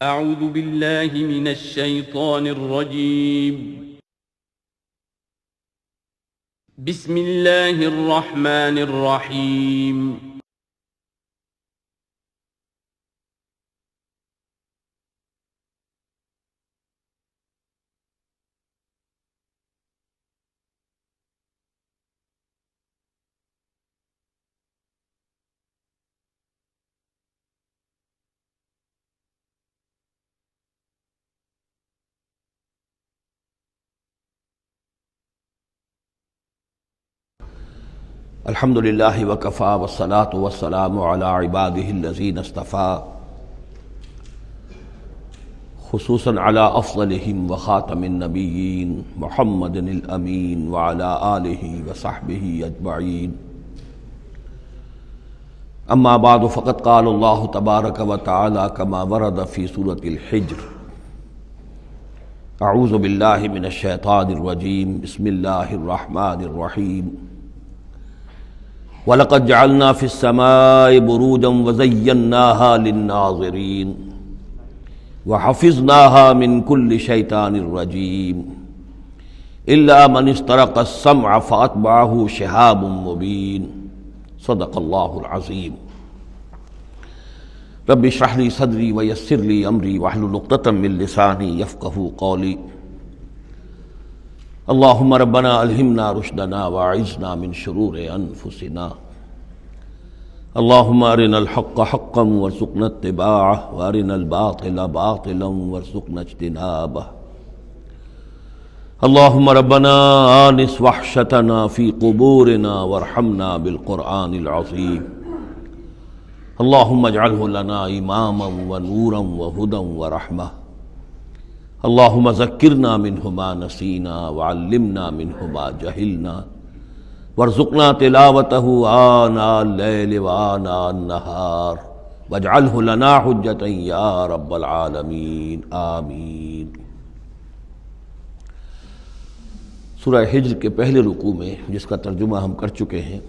اعوذ باللہ من الشیطان الرجیم بسم اللہ الرحمن الرحیم الحمد للہ وکفیٰ والصلاة والسلام علی عبادہ الذین اصطفیٰ خصوصاً علی افضلہم وخاتم النبیین محمد الامین وعلی آلہ وصحبہ اجمعین اما بعد فقد قال اللہ تبارک وتعالی کما ورد فی سورۃ الحجر اعوذ باللہ من الشیطان الرجیم بسم اللہ الرحمن الرحیم وَلَقَدْ جَعَلْنَا فِي السَّمَاءِ بُرُوجًا وَزَيَّنَّاهَا لِلنَّاظِرِينَ وَحَفِظْنَاهَا مِنْ كُلِّ شَيْطَانٍ رَجِيمٍ إِلَّا مَنِ اسْتَرَقَ السَّمْعَ فَأَتْبَعَهُ شِهَابٌ مُّبِينٌ صدق اللہ العظیم۔ رب اشرح لي صدری ويسر لي أمری واحلل عقدۃ من لسانی یفقہوا قولی۔ اللہم ربنا الہمنا رشدنا واعذنا من شرور انفسنا، اللہم ارنا الحق حقا وارزقنا اتباعہ وارنا الباطل باطلا وارزقنا اجتنابہ، اللہم ربنا آنس وحشتنا فی قبورنا وارحمنا بالقرآن العظیم، اللہم اجعلہ لنا اماما ونورا وہدى ورحمہ، اللہم ذکرنا منہ ما نسینا وعلمنا منہ ما جہلنا وارزقنا تلاوتہ آناء اللیل وآناء النہار واجعلہ لنا حجتا یا رب العالمین آمین۔ سورہ حجر کے پہلے رکوع میں، جس کا ترجمہ ہم کر چکے ہیں،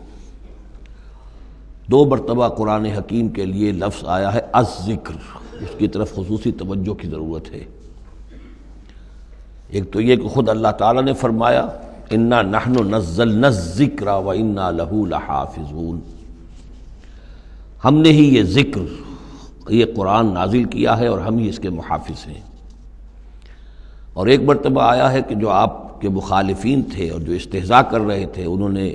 دو مرتبہ قرآن حکیم کے لیے لفظ آیا ہے الذکر، اس کی طرف خصوصی توجہ کی ضرورت ہے۔ ایک تو یہ کہ خود اللہ تعالیٰ نے فرمایا انا نحن نزلنا الذکر وانا لہ لحافظون، ہم نے ہی یہ ذکر، یہ قرآن نازل کیا ہے اور ہم ہی اس کے محافظ ہیں۔ اور ایک مرتبہ آیا ہے کہ جو آپ کے مخالفین تھے اور جو استہزاء کر رہے تھے، انہوں نے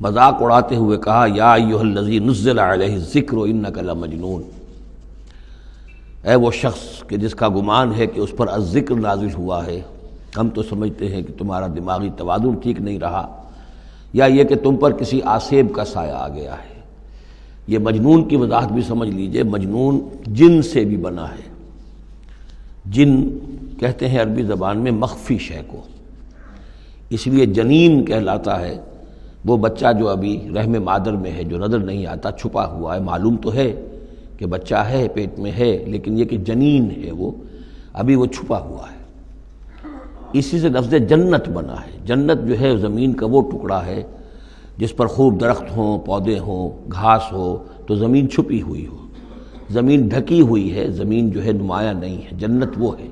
مذاق اڑاتے ہوئے کہا یا ایھا الذی نزل علیہ الذکر انک لمجنون، اے وہ شخص کہ جس کا گمان ہے کہ اس پر الذکر نازل ہوا ہے، ہم تو سمجھتے ہیں کہ تمہارا دماغی توازن ٹھیک نہیں رہا، یا یہ کہ تم پر کسی آسیب کا سایہ آ گیا ہے۔ یہ مجنون کی وضاحت بھی سمجھ لیجئے، مجنون جن سے بھی بنا ہے۔ جن کہتے ہیں عربی زبان میں مخفی شے کو، اس لیے جنین کہلاتا ہے وہ بچہ جو ابھی رحم مادر میں ہے، جو نظر نہیں آتا، چھپا ہوا ہے، معلوم تو ہے کہ بچہ ہے، پیٹ میں ہے، لیکن یہ کہ جنین ہے، وہ ابھی وہ چھپا ہوا ہے۔ اسی سے لفظ جنت بنا ہے۔ جنت جو ہے زمین کا وہ ٹکڑا ہے جس پر خوب درخت ہوں، پودے ہوں، گھاس ہو، تو زمین چھپی ہوئی ہو، زمین ڈھکی ہوئی ہے، زمین جو ہے نمایاں نہیں ہے۔ جنت وہ ہے۔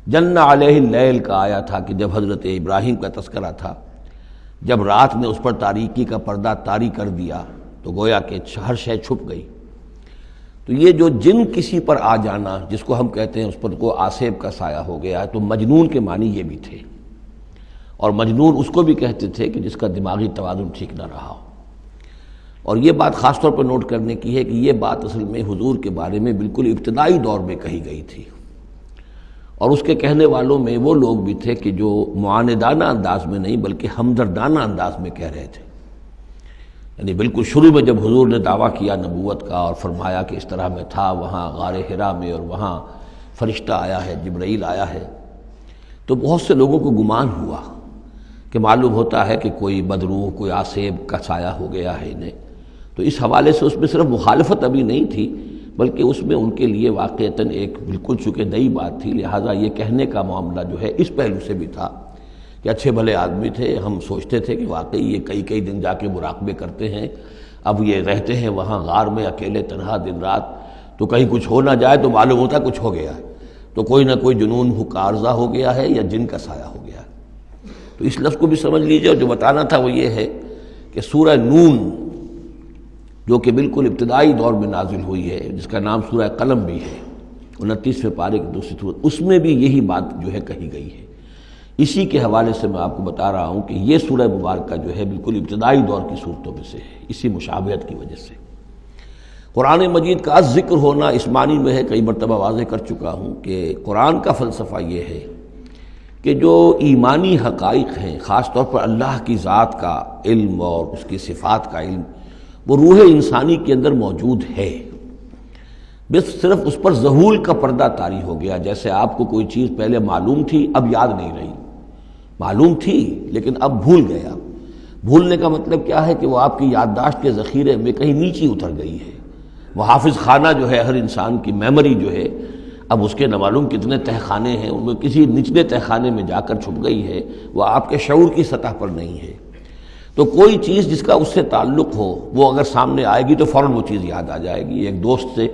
جن علیہ اللیل کا آیا تھا کہ جب حضرت ابراہیم کا تذکرہ تھا، جب رات نے اس پر تاریکی کا پردہ طاری کر دیا تو گویا کہ ہر شے چھپ گئی۔ تو یہ جو جن کسی پر آ جانا، جس کو ہم کہتے ہیں اس پر کو آسیب کا سایہ ہو گیا ہے، تو مجنون کے معنی یہ بھی تھے۔ اور مجنون اس کو بھی کہتے تھے کہ جس کا دماغی توازن ٹھیک نہ رہا ہو۔ اور یہ بات خاص طور پر نوٹ کرنے کی ہے کہ یہ بات اصل میں حضور کے بارے میں بالکل ابتدائی دور میں کہی گئی تھی، اور اس کے کہنے والوں میں وہ لوگ بھی تھے کہ جو معاندانہ انداز میں نہیں بلکہ ہمدردانہ انداز میں کہہ رہے تھے۔ یعنی بالکل شروع میں جب حضور نے دعویٰ کیا نبوت کا اور فرمایا کہ اس طرح میں تھا وہاں غار حرا میں، اور وہاں فرشتہ آیا ہے، جبرائیل آیا ہے، تو بہت سے لوگوں کو گمان ہوا کہ معلوم ہوتا ہے کہ کوئی بدروح، کوئی آسیب کا سایہ ہو گیا ہے انہیں۔ تو اس حوالے سے اس میں صرف مخالفت ابھی نہیں تھی، بلکہ اس میں ان کے لیے واقعتاً ایک بالکل چونکہ نئی بات تھی، لہٰذا یہ کہنے کا معاملہ جو ہے اس پہلو سے بھی تھا کہ اچھے بھلے آدمی تھے، ہم سوچتے تھے کہ واقعی یہ کئی دن جا کے مراقبے کرتے ہیں، اب یہ رہتے ہیں وہاں غار میں اکیلے تنہا دن رات، تو کہیں کچھ ہو نہ جائے تو معلوم ہوتا ہے کچھ ہو گیا ہے، تو کوئی نہ کوئی جنون عارضہ ہو گیا ہے یا جن کا سایہ ہو گیا ہے۔ تو اس لفظ کو بھی سمجھ لیجیے، اور جو بتانا تھا وہ یہ ہے کہ سورہ نون جو کہ بالکل ابتدائی دور میں نازل ہوئی ہے، جس کا نام سورہ قلم بھی ہے، 29ویں پارے کی دوسری سورت، اس میں بھی یہی بات جو ہے کہی گئی ہے۔ اسی کے حوالے سے میں آپ کو بتا رہا ہوں کہ یہ سورہ مبارکہ جو ہے بالکل ابتدائی دور کی صورتوں میں سے ہے، اسی مشابہت کی وجہ سے۔ قرآن مجید کا ذکر ہونا اس معنی میں ہے، کئی مرتبہ واضح کر چکا ہوں کہ قرآن کا فلسفہ یہ ہے کہ جو ایمانی حقائق ہیں، خاص طور پر اللہ کی ذات کا علم اور اس کی صفات کا علم، وہ روح انسانی کے اندر موجود ہے، بس صرف اس پر ظہول کا پردہ طاری ہو گیا۔ جیسے آپ کو کوئی چیز پہلے معلوم تھی، اب یاد نہیں رہی، معلوم تھی لیکن اب بھول گیا۔ بھولنے کا مطلب کیا ہے کہ وہ آپ کی یادداشت کے ذخیرے میں کہیں نیچی اتر گئی ہے۔ وہ حافظ خانہ جو ہے، ہر انسان کی میموری جو ہے، اب اس کے نہ معلوم کتنے تہہ خانے ہیں، ان میں کسی نچلے تہہ خانے میں جا کر چھپ گئی ہے، وہ آپ کے شعور کی سطح پر نہیں ہے۔ تو کوئی چیز جس کا اس سے تعلق ہو، وہ اگر سامنے آئے گی تو فوراً وہ چیز یاد آ جائے گی۔ ایک دوست سے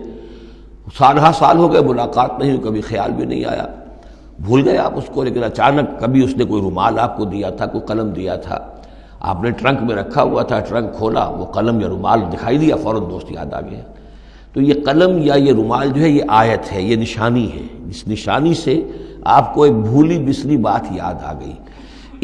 سالہ سال ہو گئے ملاقات نہیں ہوئی، کبھی خیال بھی نہیں آیا، بھول گئے آپ اس کو، لیکن اچانک کبھی اس نے کوئی رومال آپ کو دیا تھا، کوئی قلم دیا تھا، آپ نے ٹرنک میں رکھا ہوا تھا، ٹرنک کھولا، وہ قلم یا رومال دکھائی دیا، فوراً دوست یاد آ گیا۔ تو یہ قلم یا یہ رومال جو ہے یہ آیت ہے، یہ نشانی ہے، اس نشانی سے آپ کو ایک بھولی بسری بات یاد آ گئی۔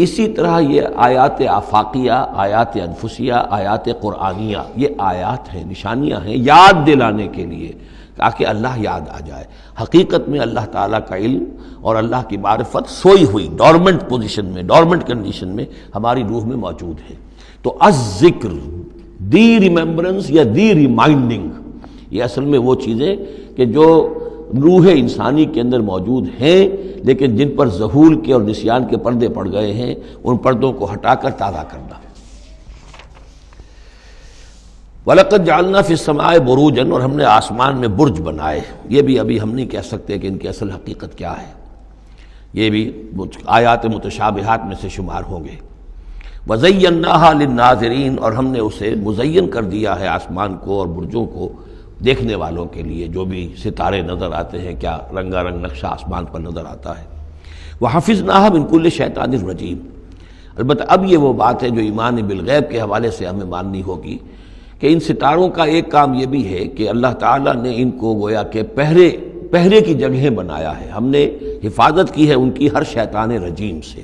اسی طرح یہ آیات آفاقیہ، آیات انفسیہ، آیات قرآنیہ، یہ آیات ہیں، نشانیاں ہیں یاد دلانے کے لیے، تاکہ اللہ یاد آ جائے۔ حقیقت میں اللہ تعالیٰ کا علم اور اللہ کی معرفت سوئی ہوئی ڈورمنٹ پوزیشن میں، ڈورمنٹ کنڈیشن میں ہماری روح میں موجود ہے۔ تو الذکر، دی ریممبرنس یا دی ریمائنڈنگ، یہ اصل میں وہ چیزیں کہ جو روح انسانی کے اندر موجود ہیں لیکن جن پر ظہول کے اور نسیان کے پردے پڑ گئے ہیں، ان پردوں کو ہٹا کر تازہ کرنا۔ وَلَقَدْ جَعَلْنَا فِي السَّمَاءِ بُرُوجًا، اور ہم نے آسمان میں برج بنائے۔ یہ بھی ابھی ہم نہیں کہہ سکتے کہ ان کی اصل حقیقت کیا ہے، یہ بھی آیات متشابہات میں سے شمار ہوں گے۔ وَزَيَّنَّاهَا لِلنَّاظِرِينَ، اور ہم نے اسے مزین کر دیا ہے آسمان کو اور برجوں کو دیکھنے والوں کے لیے، جو بھی ستارے نظر آتے ہیں، کیا رنگا رنگ نقشہ آسمان پر نظر آتا ہے۔ وَحَفِظْنَاهَا مِن كُلِّ شَيْطَانٍ رَجِيمٍ، البتہ اب یہ وہ بات ہے جو ایمان بالغیب کے حوالے سے ہمیں ماننی ہوگی کہ ان ستاروں کا ایک کام یہ بھی ہے کہ اللہ تعالیٰ نے ان کو گویا کہ پہرے کی جگہیں بنایا ہے، ہم نے حفاظت کی ہے ان کی ہر شیطان رجیم سے،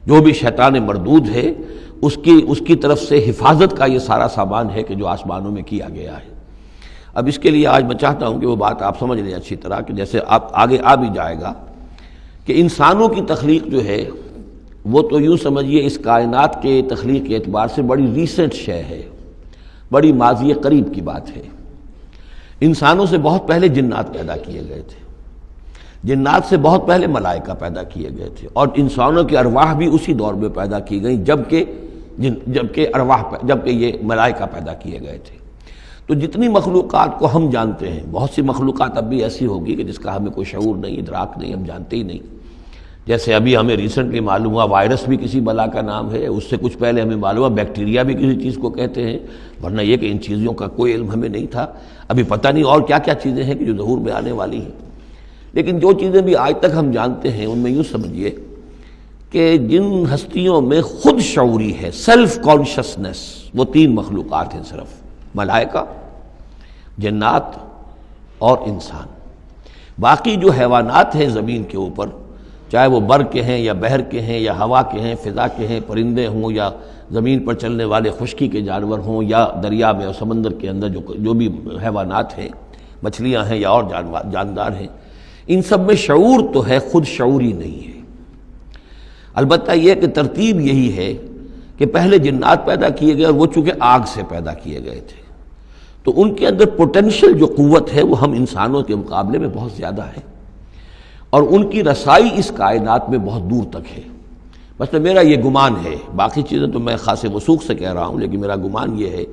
جو بھی شیطان مردود ہے اس کی طرف سے حفاظت کا یہ سارا سامان ہے کہ جو آسمانوں میں کیا گیا ہے۔ اب اس کے لیے آج میں چاہتا ہوں کہ وہ بات آپ سمجھ لیں اچھی طرح، کہ جیسے آپ آگے آ بھی جائے گا کہ انسانوں کی تخلیق جو ہے وہ تو یوں سمجھیے اس کائنات کے تخلیق کے اعتبار سے بڑی ریسنٹ شے ہے، بڑی ماضی قریب کی بات ہے۔ انسانوں سے بہت پہلے جنات پیدا کیے گئے تھے، جنات سے بہت پہلے ملائکہ پیدا کیے گئے تھے، اور انسانوں کی ارواح بھی اسی دور میں پیدا کی گئیں جبکہ یہ ملائکہ پیدا کیے گئے تھے۔ تو جتنی مخلوقات کو ہم جانتے ہیں، بہت سی مخلوقات اب بھی ایسی ہوگی کہ جس کا ہمیں کوئی شعور نہیں، ادراک نہیں، ہم جانتے ہی نہیں۔ جیسے ابھی ہمیں ریسنٹلی معلوم ہوا وائرس بھی کسی بلا کا نام ہے، اس سے کچھ پہلے ہمیں معلوم ہوا بیکٹیریا بھی کسی چیز کو کہتے ہیں، ورنہ یہ کہ ان چیزوں کا کوئی علم ہمیں نہیں تھا۔ ابھی پتہ نہیں اور کیا کیا چیزیں ہیں کہ جو ظہور میں آنے والی ہیں، لیکن جو چیزیں بھی آج تک ہم جانتے ہیں ان میں یوں سمجھیے کہ جن ہستیوں میں خود شعوری ہے، سیلف کانشسنس، وہ 3 مخلوقات ہیں صرف، ملائکہ، جنات اور انسان۔ باقی جو حیوانات ہیں زمین کے اوپر، چاہے وہ بر کے ہیں یا بحر کے ہیں یا ہوا کے ہیں، فضا کے ہیں، پرندے ہوں یا زمین پر چلنے والے خشکی کے جانور ہوں یا دریا میں اور سمندر کے اندر جو بھی حیوانات ہیں، مچھلیاں ہیں یا اور جاندار ہیں، ان سب میں شعور تو ہے، خود شعوری نہیں ہے۔ البتہ یہ کہ ترتیب یہی ہے کہ پہلے جنات پیدا کیے گئے، اور وہ چونکہ آگ سے پیدا کیے گئے تھے، تو ان کے اندر پوٹینشل جو قوت ہے وہ ہم انسانوں کے مقابلے میں بہت زیادہ ہے، اور ان کی رسائی اس کائنات میں بہت دور تک ہے۔ مثلا میرا یہ گمان ہے، باقی چیزیں تو میں خاص وثوق سے کہہ رہا ہوں، لیکن میرا گمان یہ ہے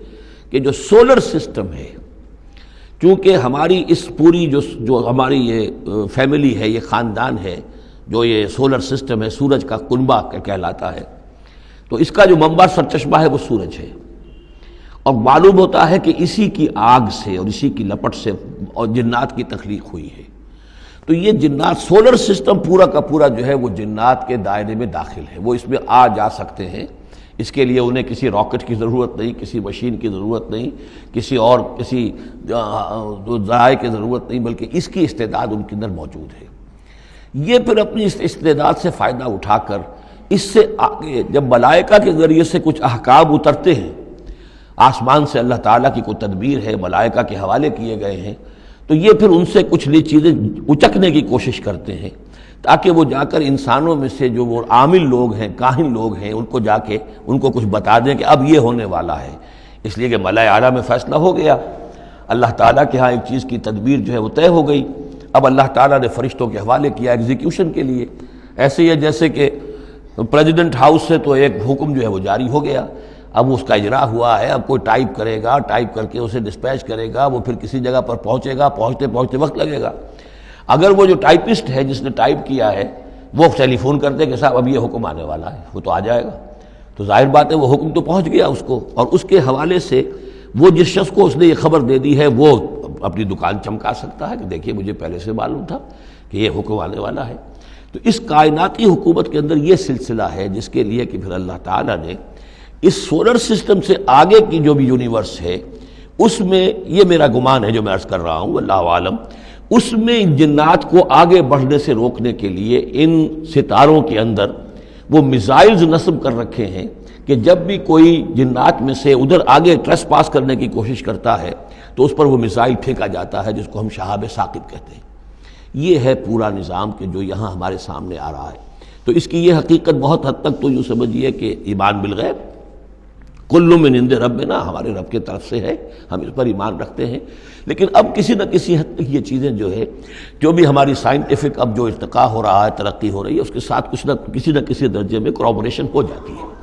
کہ جو سولر سسٹم ہے، چونکہ ہماری اس پوری جو ہماری یہ فیملی ہے، یہ خاندان ہے، جو یہ سولر سسٹم ہے، سورج کا کنبہ کہلاتا ہے، تو اس کا جو منبع سرچشمہ ہے وہ سورج ہے، اور معلوم ہوتا ہے کہ اسی کی آگ سے اور اسی کی لپٹ سے اور جنات کی تخلیق ہوئی ہے۔ تو یہ جنات، سولر سسٹم پورا کا پورا جو ہے وہ جنات کے دائرے میں داخل ہے، وہ اس میں آ جا سکتے ہیں۔ اس کے لیے انہیں کسی راکٹ کی ضرورت نہیں، کسی مشین کی ضرورت نہیں، کسی ذرائع کی ضرورت نہیں، بلکہ اس کی استعداد ان کے اندر موجود ہے۔ یہ پھر اپنی اس استعداد سے فائدہ اٹھا کر اس سے آگے جب ملائکہ کے ذریعے سے کچھ احکام اترتے ہیں، آسمان سے اللہ تعالیٰ کی کوئی تدبیر ہے، ملائکہ کے حوالے کیے گئے ہیں، تو یہ پھر ان سے کچھ چیزیں اچکنے کی کوشش کرتے ہیں تاکہ وہ جا کر انسانوں میں سے جو وہ عامل لوگ ہیں، کاہن لوگ ہیں، ان کو جا کے ان کو کچھ بتا دیں کہ اب یہ ہونے والا ہے۔ اس لیے کہ ملائے اعلیٰ میں فیصلہ ہو گیا، اللہ تعالیٰ کے ہاں ایک چیز کی تدبیر جو ہے وہ طے ہو گئی، اب اللہ تعالیٰ نے فرشتوں کے حوالے کیا ایگزیکیوشن کے لیے۔ ایسے ہی ہے جیسے کہ پریزیڈنٹ ہاؤس سے تو ایک حکم جو ہے وہ جاری ہو گیا، اب اس کا اجرا ہوا ہے، اب کوئی ٹائپ کرے گا، ٹائپ کر کے اسے ڈسپیچ کرے گا، وہ پھر کسی جگہ پر پہنچے گا، پہنچتے پہنچتے وقت لگے گا۔ اگر وہ جو ٹائپسٹ ہے جس نے ٹائپ کیا ہے وہ ٹیلی فون کرتے کہ صاحب اب یہ حکم آنے والا ہے، وہ تو آ جائے گا، تو ظاہر بات ہے وہ حکم تو پہنچ گیا اس کو، اور اس کے حوالے سے وہ جس شخص کو اس نے یہ خبر دے دی ہے وہ اپنی دکان چمکا سکتا ہے کہ دیکھیے مجھے پہلے سے معلوم تھا کہ یہ حکم آنے والا ہے۔ تو اس کائناتی حکومت کے اندر یہ سلسلہ ہے جس کے لیے کہ پھر اللہ تعالیٰ نے اس سولر سسٹم سے آگے کی جو بھی یونیورس ہے اس میں، یہ میرا گمان ہے جو میں عرض کر رہا ہوں اللہ عالم، اس میں جنات کو آگے بڑھنے سے روکنے کے لیے ان ستاروں کے اندر وہ میزائلز نصب کر رکھے ہیں کہ جب بھی کوئی جنات میں سے ادھر آگے ٹریس پاس کرنے کی کوشش کرتا ہے تو اس پر وہ میزائل پھینکا جاتا ہے جس کو ہم شہاب ثاقب کہتے ہیں۔ یہ ہے پورا نظام کہ جو یہاں ہمارے سامنے آ رہا ہے۔ تو اس کی یہ حقیقت بہت حد تک تو یوں سمجھیے کہ ایمان بالغیب، کل من عند ربنا، ہمارے رب کے طرف سے ہے، ہم اس پر ایمان رکھتے ہیں۔ لیکن اب کسی نہ کسی حد تک یہ چیزیں جو ہے، جو بھی ہماری سائنٹیفک اب جو ارتقاء ہو رہا ہے، ترقی ہو رہی ہے، اس کے ساتھ کچھ نہ کسی درجے میں کورابوریشن ہو جاتی ہے۔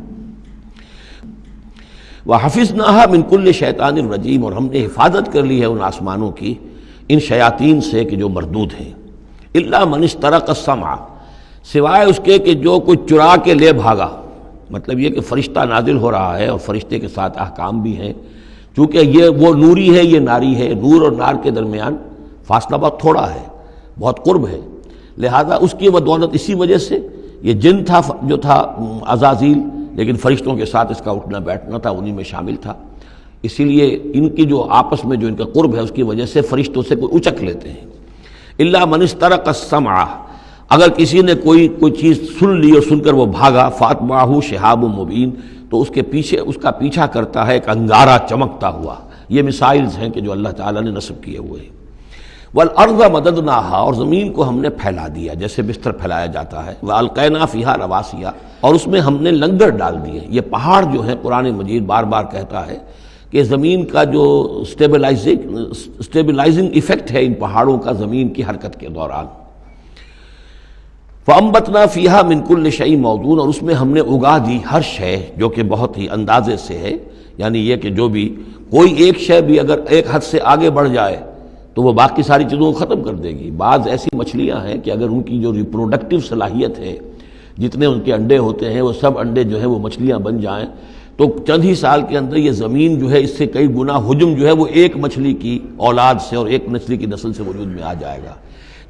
وَحَفِظْنَاهَا مِنْ كُلِّ شَيْطَانٍ رَجِيمٍ، اور ہم نے حفاظت کر لی ہے ان آسمانوں کی ان شیاطین سے کہ جو مردود ہیں۔ إِلَّا مَنِ اسْتَرَقَ السَّمْعَ، سوائے اس کے کہ جو کوئی چرا کے لے بھاگا، مطلب یہ کہ فرشتہ نازل ہو رہا ہے اور فرشتے کے ساتھ احکام بھی ہیں، چونکہ یہ وہ نوری ہے، یہ ناری ہے، نور اور نار کے درمیان فاصلہ بہت تھوڑا ہے، بہت قرب ہے، لہذا اس کی بدولت اسی وجہ سے یہ جن تھا جو تھا عزازیل، لیکن فرشتوں کے ساتھ اس کا اٹھنا بیٹھنا تھا، انہی میں شامل تھا، اسی لیے ان کی جو آپس میں جو ان کا قرب ہے اس کی وجہ سے فرشتوں سے کوئی اچک لیتے ہیں۔ الا من استرق السمع، اگر کسی نے کوئی چیز سن لی اور سن کر وہ بھاگا، فاتبعہ شہاب مبین، تو اس کے پیچھے اس کا پیچھا کرتا ہے ایک انگارہ چمکتا ہوا۔ یہ مثائلز ہیں کہ جو اللہ تعالیٰ نے نصب کیے ہوئے ہیں۔ والارض مددناہا، اور زمین کو ہم نے پھیلا دیا جیسے بستر پھیلایا جاتا ہے، والقینا فیہا رواسیا، اور اس میں ہم نے لنگر ڈال دیے۔ یہ پہاڑ جو ہیں قرآن مجید بار بار کہتا ہے کہ زمین کا جو سٹیبلائزنگ ایفیکٹ ہے ان پہاڑوں کا زمین کی حرکت کے دوران۔ فَأَنبَتْنَا فِيهَا مِنْ كُلِّ شَيْءٍ مَوْزُونٍ، اور اس میں ہم نے اگا دی ہر شے جو کہ بہت ہی اندازے سے ہے، یعنی یہ کہ جو بھی کوئی ایک شے بھی اگر ایک حد سے آگے بڑھ جائے تو وہ باقی ساری چیزوں کو ختم کر دے گی۔ بعض ایسی مچھلیاں ہیں کہ اگر ان کی جو ریپروڈکٹیو صلاحیت ہے، جتنے ان کے انڈے ہوتے ہیں وہ سب انڈے جو ہیں وہ مچھلیاں بن جائیں تو چند ہی سال کے اندر یہ زمین جو ہے اس سے کئی گنا حجم جو ہے وہ ایک مچھلی کی اولاد سے اور ایک مچھلی کی نسل سے وجود میں آ جائے گا۔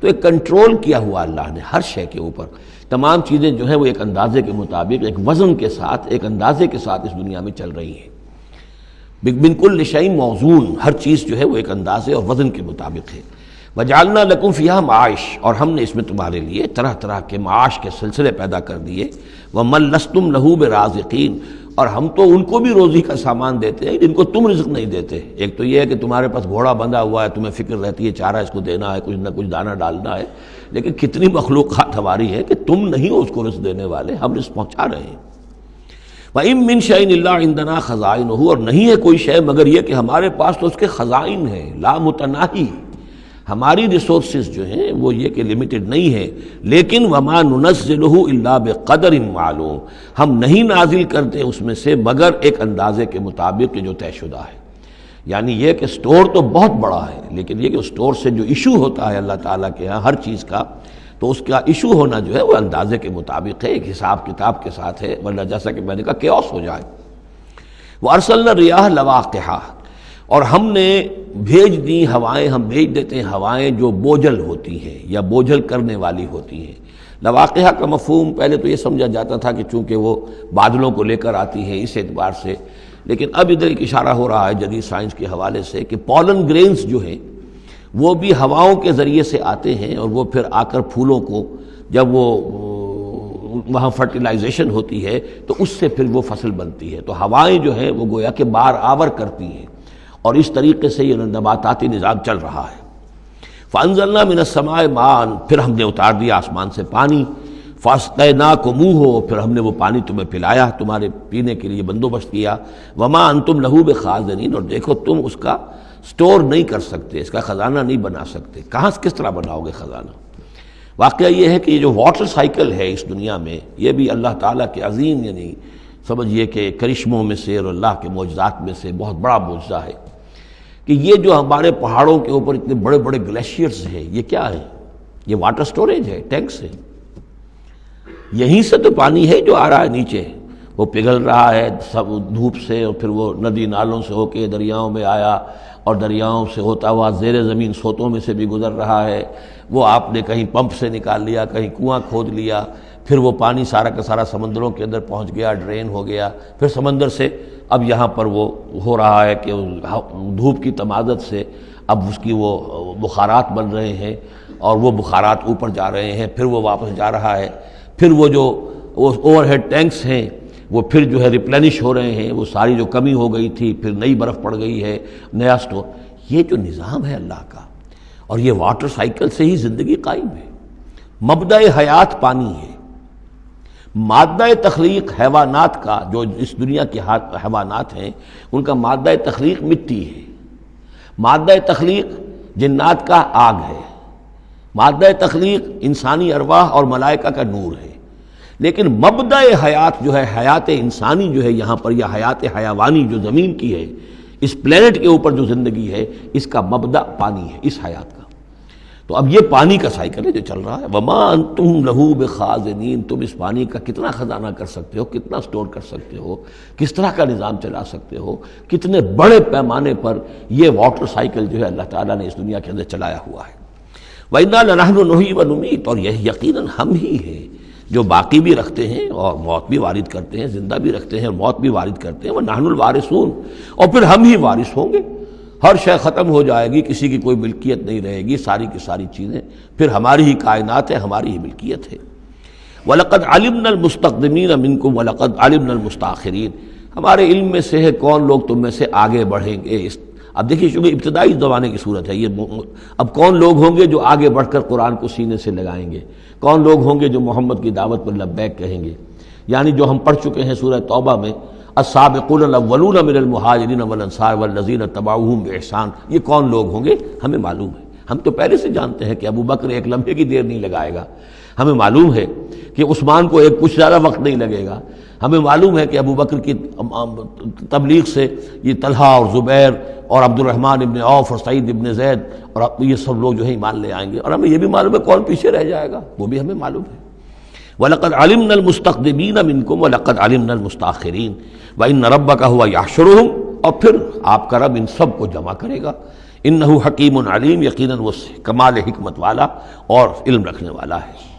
تو ایک کنٹرول کیا ہوا اللہ نے ہر شے کے اوپر، تمام چیزیں جو ہیں وہ ایک اندازے کے مطابق، ایک وزن کے ساتھ، ایک اندازے کے ساتھ اس دنیا میں چل رہی ہیں۔ من کل شیء موزون، ہر چیز جو ہے وہ ایک اندازے اور وزن کے مطابق ہے۔ وجعلنا لکم فیہا معاش، اور ہم نے اس میں تمہارے لیے طرح طرح کے معاش کے سلسلے پیدا کر دیے۔ ومن لستم لہ برازقین، اور ہم تو ان کو بھی روزی کا سامان دیتے ہیں جن کو تم رزق نہیں دیتے۔ ایک تو یہ ہے کہ تمہارے پاس گھوڑا بندھا ہوا ہے، تمہیں فکر رہتی ہے چارہ اس کو دینا ہے، کچھ نہ کچھ دانہ ڈالنا ہے، لیکن کتنی مخلوقات ہماری ہے کہ تم نہیں ہو اس کو رزق دینے والے، ہم رزق پہنچا رہے ہیں۔ وَإِن مِّن شَيْءٍ إِلَّا عِندَنَا خَزَائِنُهُ، اور نہیں ہے کوئی شے مگر یہ کہ ہمارے پاس تو اس کے خزائن ہیں، لا متناہی، ہماری ریسورسز جو ہیں وہ یہ کہ لمیٹڈ نہیں ہے، لیکن وما ننزلہ الا بقدر معلوم، ہم نہیں نازل کرتے اس میں سے مگر ایک اندازے کے مطابق جو طے شدہ ہے۔ یعنی یہ کہ سٹور تو بہت بڑا ہے، لیکن یہ کہ سٹور سے جو ایشو ہوتا ہے اللہ تعالیٰ کے ہاں ہر چیز کا، تو اس کا ایشو ہونا جو ہے وہ اندازے کے مطابق ہے، ایک حساب کتاب کے ساتھ ہے، ورنہ جیسا کہ میں نے کہا کیوس ہو جائے۔ وَأَرْسَلْنَا الرِّيَاحَ لَوَاقِحَ، اور ہم نے بھیج دی ہوائیں، ہم بھیج دیتے ہیں ہوائیں جو بوجھل ہوتی ہیں یا بوجھل کرنے والی ہوتی ہیں۔ لواقعہ کا مفہوم پہلے تو یہ سمجھا جاتا تھا کہ چونکہ وہ بادلوں کو لے کر آتی ہے اس اعتبار سے، لیکن اب ادھر ایک اشارہ ہو رہا ہے جدید سائنس کے حوالے سے کہ پولن گرینز جو ہیں وہ بھی ہواؤں کے ذریعے سے آتے ہیں، اور وہ پھر آ کر پھولوں کو جب وہ وہاں فرٹیلائزیشن ہوتی ہے تو اس سے پھر وہ فصل بنتی ہے۔ تو ہوائیں جو ہیں وہ گویا کہ بار آور کرتی ہیں، اور اس طریقے سے یہ نباتاتی نظام چل رہا ہے۔ فَأَنزَلْنَا مِنَ السَّمَاءِ مَاءً، پھر ہم نے اتار دیا آسمان سے پانی، فَاسْقَيْنَاكُمُوهُ، پھر ہم نے وہ پانی تمہیں پلایا، تمہارے پینے کے لیے بندوبست کیا۔ وَمَا أَنْتُمْ لَهُ بِخَازِنِينَ، اور دیکھو تم اس کا سٹور نہیں کر سکتے، اس کا خزانہ نہیں بنا سکتے۔ کہاں کس طرح بناؤ گے خزانہ؟ واقعہ یہ ہے کہ یہ جو واٹر سائیکل ہے اس دنیا میں، یہ بھی اللہ تعالیٰ کے عظیم یعنی سمجھیے کہ کرشموں میں سے اور اللہ کے معجزات میں سے بہت بڑا معجزہ ہے کہ یہ جو ہمارے پہاڑوں کے اوپر اتنے بڑے بڑے گلیشیئرز ہیں، یہ کیا ہے؟ یہ واٹر سٹوریج ہے، ٹینکس ہے۔ یہیں سے تو پانی ہے جو آ رہا ہے نیچے، وہ پگھل رہا ہے سب دھوپ سے، اور پھر وہ ندی نالوں سے ہو کے دریاؤں میں آیا، اور دریاؤں سے ہوتا ہوا زیر زمین سوتوں میں سے بھی گزر رہا ہے۔ وہ آپ نے کہیں پمپ سے نکال لیا، کہیں کنواں کھود لیا، پھر وہ پانی سارا کا سارا سمندروں کے اندر پہنچ گیا، ڈرین ہو گیا، پھر سمندر سے اب یہاں پر وہ ہو رہا ہے کہ دھوپ کی تمازت سے اب اس کی وہ بخارات بن رہے ہیں، اور وہ بخارات اوپر جا رہے ہیں، پھر وہ واپس جا رہا ہے، پھر وہ جو اوور ہیڈ ٹینکس ہیں وہ پھر جو ہے ریپلینش ہو رہے ہیں، وہ ساری جو کمی ہو گئی تھی پھر نئی برف پڑ گئی ہے، نیا سٹور۔ یہ جو نظام ہے اللہ کا، اور یہ واٹر سائیکل سے ہی زندگی قائم ہے۔ مبدأ حیات پانی ہے، مادہ تخلیق حیوانات کا، جو اس دنیا کے حیوانات ہیں ان کا مادہ تخلیق مٹی ہے، مادہ تخلیق جنات کا آگ ہے، مادہ تخلیق انسانی ارواح اور ملائکہ کا نور ہے، لیکن مبدأ حیات جو ہے، حیات انسانی جو ہے یہاں پر، یا حیات حیوانی جو زمین کی ہے، اس پلینٹ کے اوپر جو زندگی ہے، اس کا مبدأ پانی ہے، اس حیات کا۔ تو اب یہ پانی کا سائیکل ہے جو چل رہا ہے۔ وما انتم لہو بخازنین، تم اس پانی کا کتنا خزانہ کر سکتے ہو، کتنا سٹور کر سکتے ہو، کس طرح کا نظام چلا سکتے ہو، کتنے بڑے پیمانے پر یہ واٹر سائیکل جو ہے اللہ تعالیٰ نے اس دنیا کے اندر چلایا ہوا ہے۔ وَإِنَّا لَنَحْنُ نُحْيِي وَنُمِيتُ، اور یہ یقیناً ہم ہی ہیں جو باقی بھی رکھتے ہیں اور موت بھی وارد کرتے ہیں، زندہ بھی رکھتے ہیں اور موت بھی وارد کرتے ہیں۔ وَنَحْنُ الْوَارِثُونَ، اور پھر ہم ہی وارث ہوں گے، ہر شے ختم ہو جائے گی، کسی کی کوئی ملکیت نہیں رہے گی، ساری کی ساری چیزیں پھر ہماری ہی کائنات ہے، ہماری ہی ملکیت ہے۔ وَلَقَدْ عَلِمْنَا الْمُسْتَقْدِمِينَ مِنْكُمْ وَلَقَدْ عَلِمْنَا الْمُسْتَأْخِرِينَ، ہمارے علم میں سے ہے کون لوگ تم میں سے آگے بڑھیں گے۔ اب دیکھیے چونکہ ابتدائی زمانے کی صورت ہے یہ، اب کون لوگ ہوں گے جو آگے بڑھ کر قرآن کو سینے سے لگائیں گے، کون لوگ ہوں گے جو محمد کی دعوت پر لبیک کہیں گے، یعنی جو ہم پڑھ چکے ہیں سورہ توبہ میں، السابقون الاولون من المہاجرین والانصار والذین اتبعوہم بإحسان، یہ کون لوگ ہوں گے ہمیں معلوم ہے۔ ہم تو پہلے سے جانتے ہیں کہ ابو بکر ایک لمحے کی دیر نہیں لگائے گا، ہمیں معلوم ہے کہ عثمان کو ایک کچھ زیادہ وقت نہیں لگے گا، ہمیں معلوم ہے کہ ابو بکر کی تبلیغ سے یہ طلحہ اور زبیر اور عبد الرحمن ابن عوف اور سعید ابن زید اور یہ سب لوگ جو ہے ایمان لے آئیں گے، اور ہمیں یہ بھی معلوم ہے کون پیچھے رہ جائے گا، وہ بھی ہمیں معلوم ہے۔ وَلَقَدْ عَلِمْنَا الْمُسْتَقْدِمِينَ مِنْكُمْ وَلَقَدْ عَلِمْنَا الْمُسْتَأْخِرِينَ وَإِنَّ رَبَّكَ هُوَ يَحْشُرُهُمْ، اور پھر آپ کا رب ان سب کو جمع کرے گا۔ إِنَّهُ حَكِيمٌ عَلِيمٌ، یقیناً وہ کمال حکمت والا اور علم رکھنے والا ہے۔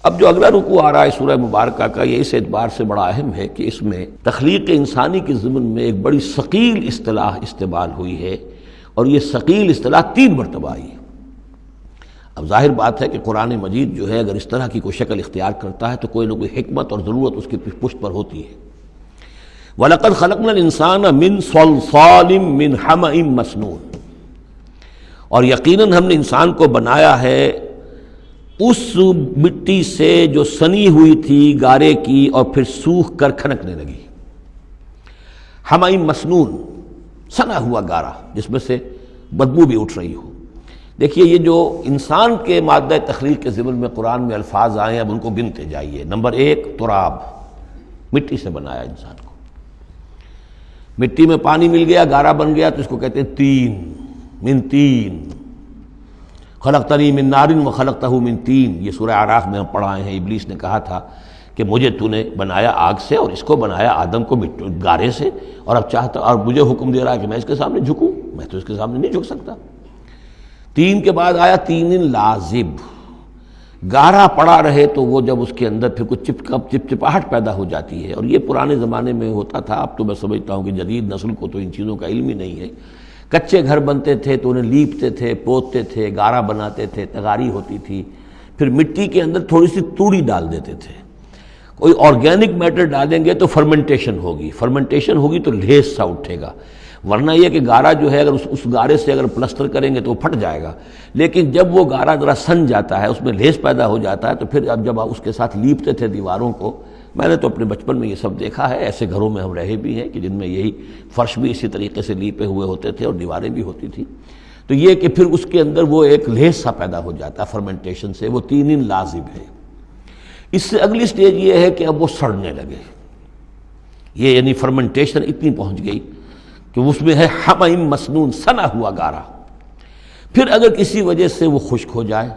اب جو اگلا رکوع آ رہا ہے سورہ مبارکہ کا، یہ اس اعتبار سے بڑا اہم ہے کہ اس میں تخلیق انسانی کے ضمن میں ایک بڑی ثقیل اصطلاح استعمال ہوئی ہے، اور یہ ثقیل اصطلاح 3 مرتبہ آئی ہے۔ اب ظاہر بات ہے کہ قرآن مجید جو ہے اگر اس طرح کی کوئی شکل اختیار کرتا ہے تو کوئی نہ کوئی حکمت اور ضرورت اس کی پشت پر ہوتی ہے۔ وَلَقَدْ خَلَقْنَا الْإِنسَانَ مِنْ صَلْصَالٍ مِّنْ حَمَإٍ مَّسْنُونٍ، اور یقیناً ہم نے انسان کو بنایا ہے اس مٹی سے جو سنی ہوئی تھی گارے کی اور پھر سوکھ کر کھنکنے لگی۔ حَمَإٍ مَّسْنُون، سنا ہوا گارا جس میں سے بدبو بھی اٹھ رہی ہو۔ دیکھیے یہ جو انسان کے مادہ تخلیق کے ضمن میں قرآن میں الفاظ آئے ہیں، اب ان کو گنتے جائیے۔ نمبر 1 تراب، مٹی سے بنایا انسان کو، مٹی میں پانی مل گیا، گارا بن گیا تو اس کو کہتے ہیں تین، من تین، خلقتنی من نار وخلقتہ من طین، یہ سورہ اعراف میں ہم پڑھائے ہیں۔ ابلیس نے کہا تھا کہ مجھے تو نے بنایا آگ سے اور اس کو بنایا آدم کو گارے سے، اور اب چاہتا اور مجھے حکم دے رہا ہے کہ میں اس کے سامنے جھکوں، میں تو اس کے سامنے نہیں جھک سکتا۔ 3 کے بعد آیا 3 لازب، گارا پڑا رہے تو وہ جب اس کے اندر پھر کچھ چپچپاہٹ پیدا ہو جاتی ہے، اور یہ پرانے زمانے میں ہوتا تھا، اب تو میں سمجھتا ہوں کہ جدید نسل کو تو ان چیزوں کا علم ہی نہیں ہے۔ کچے گھر بنتے تھے تو انہیں لیپتے تھے، پوتتے تھے، گارا بناتے تھے، تغاری ہوتی تھی، پھر مٹی کے اندر تھوڑی سی توڑی ڈال دیتے تھے۔ کوئی آرگینک میٹر ڈالیں گے تو فرمنٹیشن ہوگی، فرمنٹیشن ہوگی تو لیس سا اٹھے گا، ورنہ یہ کہ گارا جو ہے اگر اس گارے سے اگر پلسٹر کریں گے تو وہ پھٹ جائے گا، لیکن جب وہ گارا ذرا سن جاتا ہے، اس میں لیس پیدا ہو جاتا ہے، تو پھر اب جب آپ اس کے ساتھ لیپتے تھے دیواروں کو، میں نے تو اپنے بچپن میں یہ سب دیکھا ہے، ایسے گھروں میں ہم رہے بھی ہیں کہ جن میں یہی فرش بھی اسی طریقے سے لیپے ہوئے ہوتے تھے اور دیواریں بھی ہوتی تھی، تو یہ کہ پھر اس کے اندر وہ ایک لیس سا پیدا ہو جاتا ہے فرمنٹیشن سے، وہ 3 لازب ہے۔ اس سے اگلی سٹیج یہ ہے کہ اب وہ سڑنے لگے، یہ یعنی فرمنٹیشن اتنی پہنچ گئی کہ اس میں ہے حمیم مسنون، سنا ہوا گارا۔ پھر اگر کسی وجہ سے وہ خشک ہو جائے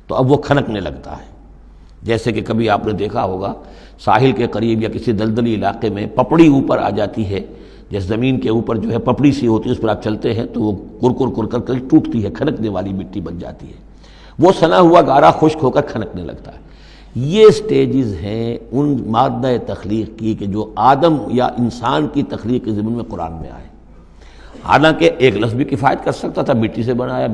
تو اب وہ کھنکنے لگتا ہے، جیسے کہ کبھی آپ نے دیکھا ہوگا ساحل کے قریب یا کسی دلدلی علاقے میں پپڑی اوپر آ جاتی ہے، جیسے زمین کے اوپر جو ہے پپڑی سی ہوتی ہے، اس پر آپ چلتے ہیں تو وہ کر کر ٹوٹتی ہے، کھنکنے والی مٹی بن جاتی ہے، وہ سنا ہوا گارا خشک ہو کر کھنکنے لگتا ہے۔ یہ سٹیجز ہیں ان مادہ تخلیق کی کہ جو آدم یا انسان کی تخلیق کے ضمن میں قرآن میں آئے۔ حالانکہ ایک لفظ بھی کفایت کر سکتا تھا، مٹی سے بنایا،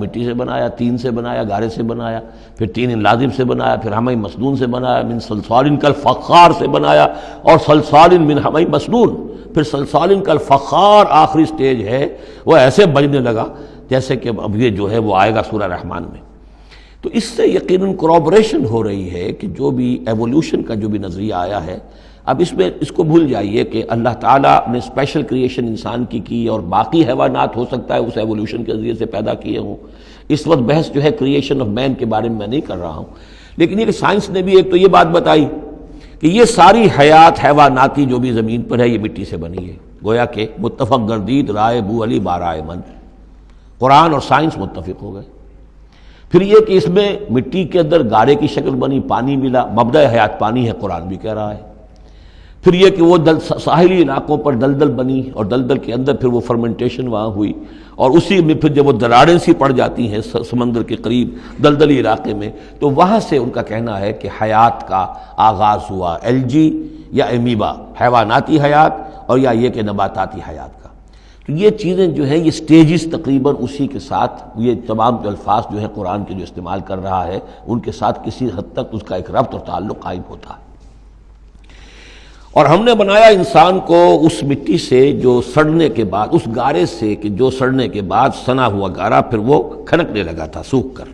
3 سے بنایا، گارے سے بنایا، پھر 3 لازم سے بنایا، پھر حمیم مسنون سے بنایا، من صلصال کالفخار سے بنایا، اور صلصال من حمیم مسنون، پھر صلصال کالفخار آخری سٹیج ہے، وہ ایسے بجنے لگا جیسے کہ اب یہ جو ہے وہ آئے گا سورہ رحمان میں۔ تو اس سے یقیناً کورابریشن ہو رہی ہے کہ جو بھی ایوولوشن کا جو بھی نظریہ آیا ہے، اب اس میں اس کو بھول جائیے کہ اللہ تعالیٰ نے اسپیشل کریشن انسان کی اور باقی حیوانات ہو سکتا ہے اس ایوولوشن کے ذریعے سے پیدا کیے ہوں۔ اس وقت بحث جو ہے کریشن آف مین کے بارے میں نہیں کر رہا ہوں، لیکن یہ کہ سائنس نے بھی ایک تو یہ بات بتائی کہ یہ ساری حیات حیواناتی جو بھی زمین پر ہے یہ مٹی سے بنی ہے، گویا کہ متفق گردید رائے بو علی بارائے من، قرآن اور سائنس متفق ہو گئے۔ پھر یہ کہ اس میں مٹی کے اندر گارے کی شکل بنی، پانی ملا، مبدأ حیات پانی ہے، قرآن بھی کہہ رہا ہے۔ پھر یہ کہ وہ ساحلی علاقوں پر دلدل بنی، اور دلدل کے اندر پھر وہ فرمنٹیشن وہاں ہوئی، اور اسی میں پھر جب وہ دراڑیں سی پڑ جاتی ہیں سمندر کے قریب دلدلی علاقے میں، تو وہاں سے ان کا کہنا ہے کہ حیات کا آغاز ہوا، الجی یا امیبا، حیواناتی حیات، اور یا یہ کہ نباتاتی حیات کا۔ تو یہ چیزیں جو ہیں یہ سٹیجز تقریباً اسی کے ساتھ، یہ تمام جو الفاظ جو ہیں قرآن کے جو استعمال کر رہا ہے ان کے ساتھ کسی حد تک اس کا ایک ربط اور تعلق قائم ہوتا ہے۔ اور ہم نے بنایا انسان کو اس مٹی سے جو سڑنے کے بعد، اس گارے سے کہ جو سڑنے کے بعد سنا ہوا گارا پھر وہ کھنکنے لگا تھا سوکھ کر۔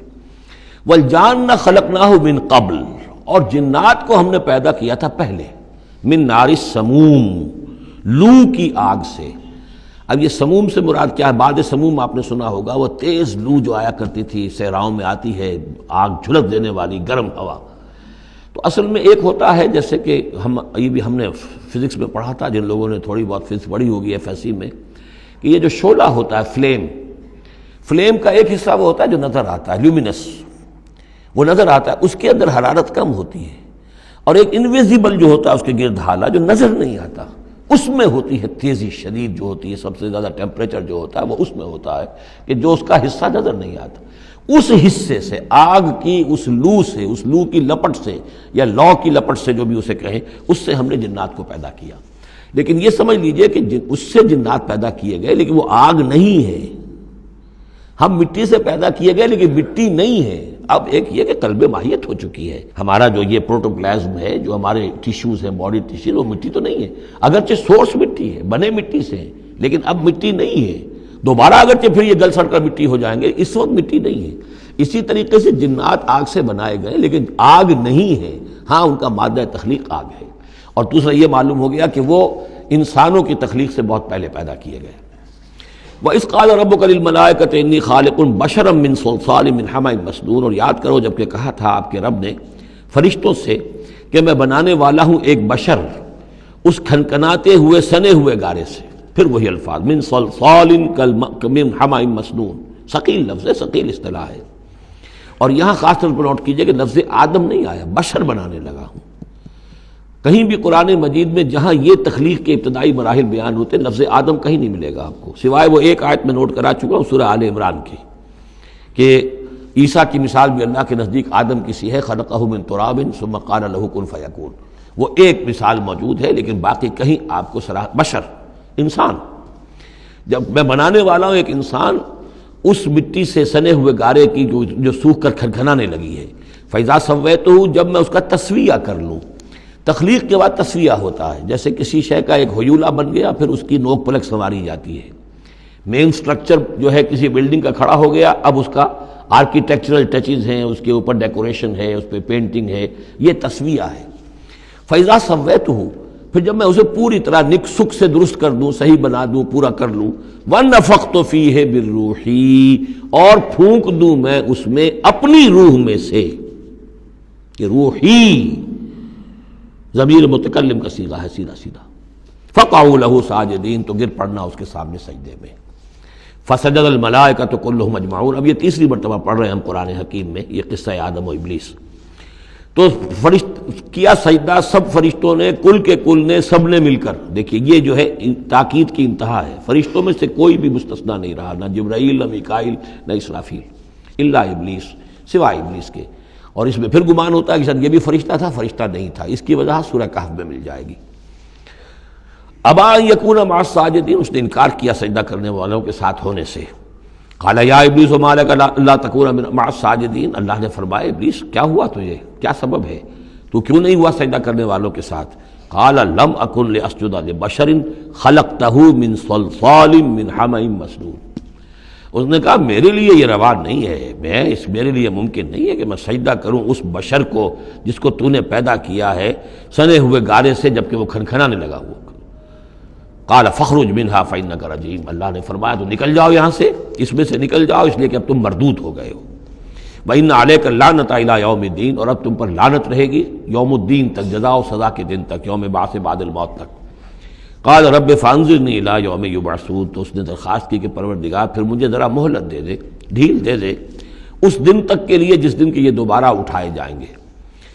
والجان خلقناہ من قبل، اور جنات کو ہم نے پیدا کیا تھا پہلے، من نار السموم، لو کی آگ سے۔ اب یہ سموم سے مراد کیا ہے؟ بعد سموم آپ نے سنا ہوگا، وہ تیز لو جو آیا کرتی تھی، صحراؤں میں آتی ہے، آگ جھلک دینے والی گرم ہوا۔ تو اصل میں ایک ہوتا ہے جیسے کہ یہ بھی ہم نے فزکس میں پڑھا تھا، جن لوگوں نے تھوڑی بہت فزکس پڑھی ہوگی FSC میں، کہ یہ جو شعلہ ہوتا ہے فلیم کا ایک حصہ وہ ہوتا ہے جو نظر آتا ہے، لیومینس، وہ نظر آتا ہے، اس کے اندر حرارت کم ہوتی ہے، اور ایک انویزیبل جو ہوتا ہے اس کے گرد حالہ جو نظر نہیں آتا، اس میں ہوتی ہے تیزی شدید جو ہوتی ہے، سب سے زیادہ ٹیمپریچر جو ہوتا ہے وہ اس میں ہوتا ہے کہ جو اس کا حصہ نظر نہیں آتا۔ اس حصے سے، آگ کی اس لو سے، اس لو کی لپٹ سے یا لو کی لپٹ سے جو بھی اسے کہیں، اس سے ہم نے جنات کو پیدا کیا۔ لیکن یہ سمجھ لیجئے کہ اس سے جنات پیدا کیے گئے لیکن وہ آگ نہیں ہے۔ ہم مٹی سے پیدا کیے گئے لیکن مٹی نہیں ہے۔ اب ایک یہ کہ قلب ماہیت ہو چکی ہے، ہمارا جو یہ پروٹوپلازم ہے، جو ہمارے ٹیشوز ہیں، باڈی ٹیشوز، وہ مٹی تو نہیں ہے، اگرچہ سورس مٹی ہے، بنے مٹی سے ہیں، لیکن اب مٹی نہیں ہے۔ دوبارہ اگرچہ پھر یہ گل سڑ کر مٹی ہو جائیں گے، اس وقت مٹی نہیں ہے۔ اسی طریقے سے جنات آگ سے بنائے گئے لیکن آگ نہیں ہے، ہاں ان کا مادہ تخلیق آگ ہے۔ اور دوسرا یہ معلوم ہو گیا کہ وہ انسانوں کی تخلیق سے بہت پہلے پیدا کیے گئے۔ وَإِذْ قَالَ رَبُّكَ لِلْمَلَائِكَةِ إِنِّي خَالِقٌ بَشَرًا مِّن صَلْصَالٍ مِّنْ حَمَإٍ مَّسْنُونٍ، اور یاد کرو جب کہ کہا تھا آپ کے رب نے فرشتوں سے کہ میں بنانے والا ہوں ایک بشر اس کھنکناتے ہوئے سنے ہوئے گارے سے۔ پھر وہی الفاظ من صلصال من حمأ مسنون، ثقیل لفظ ہے، ثقیل اصطلاح ہے۔ اور یہاں خاص طور پر نوٹ کیجئے کہ لفظ آدم نہیں آیا، بشر بنانے لگا ہوں۔ کہیں بھی قرآن مجید میں جہاں یہ تخلیق کے ابتدائی مراحل بیان ہوتے لفظ آدم کہیں نہیں ملے گا آپ کو، سوائے وہ ایک آیت میں نوٹ کرا چکا ہوں سورہ آل عمران کی، کہ عیسیٰ کی مثال بھی اللہ کے نزدیک آدم کی سی ہے، خلقہ من تراب ثم قال له کن فیکون، وہ ایک مثال موجود ہے، لیکن باقی کہیں آپ کو بشر انسان، جب میں بنانے والا ہوں ایک انسان اس مٹی سے سنے ہوئے گارے کی جو سوکھ کر کھنکھنانے لگی ہے، فَإِذَا سَوَّيْتُهُ، جب میں اس کا تسویہ کر لوں۔ تخلیق کے بعد تسویہ ہوتا ہے، جیسے کسی شے کا ایک ہیولہ بن گیا پھر اس کی نوک پلک سنواری جاتی ہے، مین سٹرکچر جو ہے کسی بلڈنگ کا کھڑا ہو گیا، اب اس کا آرکیٹیکچرل ٹچز ہیں، اس کے اوپر ڈیکوریشن ہے، اس پہ پینٹنگ ہے، یہ تسویہ ہے۔ فَإِذَا سَوَّيْتُهُ، پھر جب میں اسے پوری طرح نک سک سے درست کر دوں، صحیح بنا دوں، پورا کر لوں، وَنَفَخْتُ فِيهِ مِن رُوحِي، اور پھونک دوں میں اس میں اپنی روح میں سے، کہ روحی ضمیر متکلم کا صیغہ ہے سیدھا سیدھا، فَقَعُوا لَهُ سَاجِدِينَ، تو گر پڑنا اس کے سامنے سجدے میں، فَسَجَدَ الْمَلَائِكَةُ كُلُّهُمْ أَجْمَعُونَ۔ اب یہ تیسری مرتبہ پڑھ رہے ہیں ہم قرآن حکیم میں یہ قصہ آدم و ابلیس، تو کیا سجدہ سب فرشتوں نے، کل کے کل نے، سب نے مل کر، دیکھیے یہ جو ہے تاکید کی انتہا ہے، فرشتوں میں سے کوئی بھی مستثنیٰ نہیں رہا، نہ جبرائیل، نہ میکائیل، نہ اسرافیل، الا ابلیس، سوائے ابلیس کے، اور اس میں پھر گمان ہوتا ہے کہ شاید یہ بھی فرشتہ تھا، فرشتہ نہیں تھا، اس کی وجہ سورہ کہف میں مل جائے گی۔ ابا ان یکون مع الساجدین، اس نے انکار کیا سجدہ کرنے والوں کے ساتھ ہونے سے۔ قال یا ابلیس ما لک الا تکون مع الساجدین، اللہ نے فرمایا ابلیس کیا ہوا تجھے، کیا سبب ہے، تو کیوں نہیں ہوا سجدہ کرنے والوں کے ساتھ؟ قال لم اکن لاسجد لبشر خلقتہ من صلصال من حمأ مسنون، اس نے کہا میرے لیے یہ روا نہیں ہے، میرے لیے ممکن نہیں ہے کہ میں سجدہ کروں اس بشر کو جس کو تو نے پیدا کیا ہے سنے ہوئے گارے سے، جبکہ وہ کھنکھنانے لگا ہوا۔ قال فاخرج منها فانک رجیم، اللہ نے فرمایا تو نکل جاؤ یہاں سے، اس میں سے نکل جاؤ، اس لیے کہ اب تم مردود ہو گئے ہو۔ وان علیک اللعنۃ الی یوم الدین، اور اب تم پر لعنت رہے گی یوم الدین تک، جزا و سزا کے دن تک، یوم بعث بعد الموت تک۔ قال رب فانظرنی الی یوم یبعثون، تو اس نے درخواست کی کہ پروردگار پھر مجھے ذرا مہلت دے دے، ڈھیل دے دے اس دن تک کے لیے جس دن کے یہ دوبارہ اٹھائے جائیں گے۔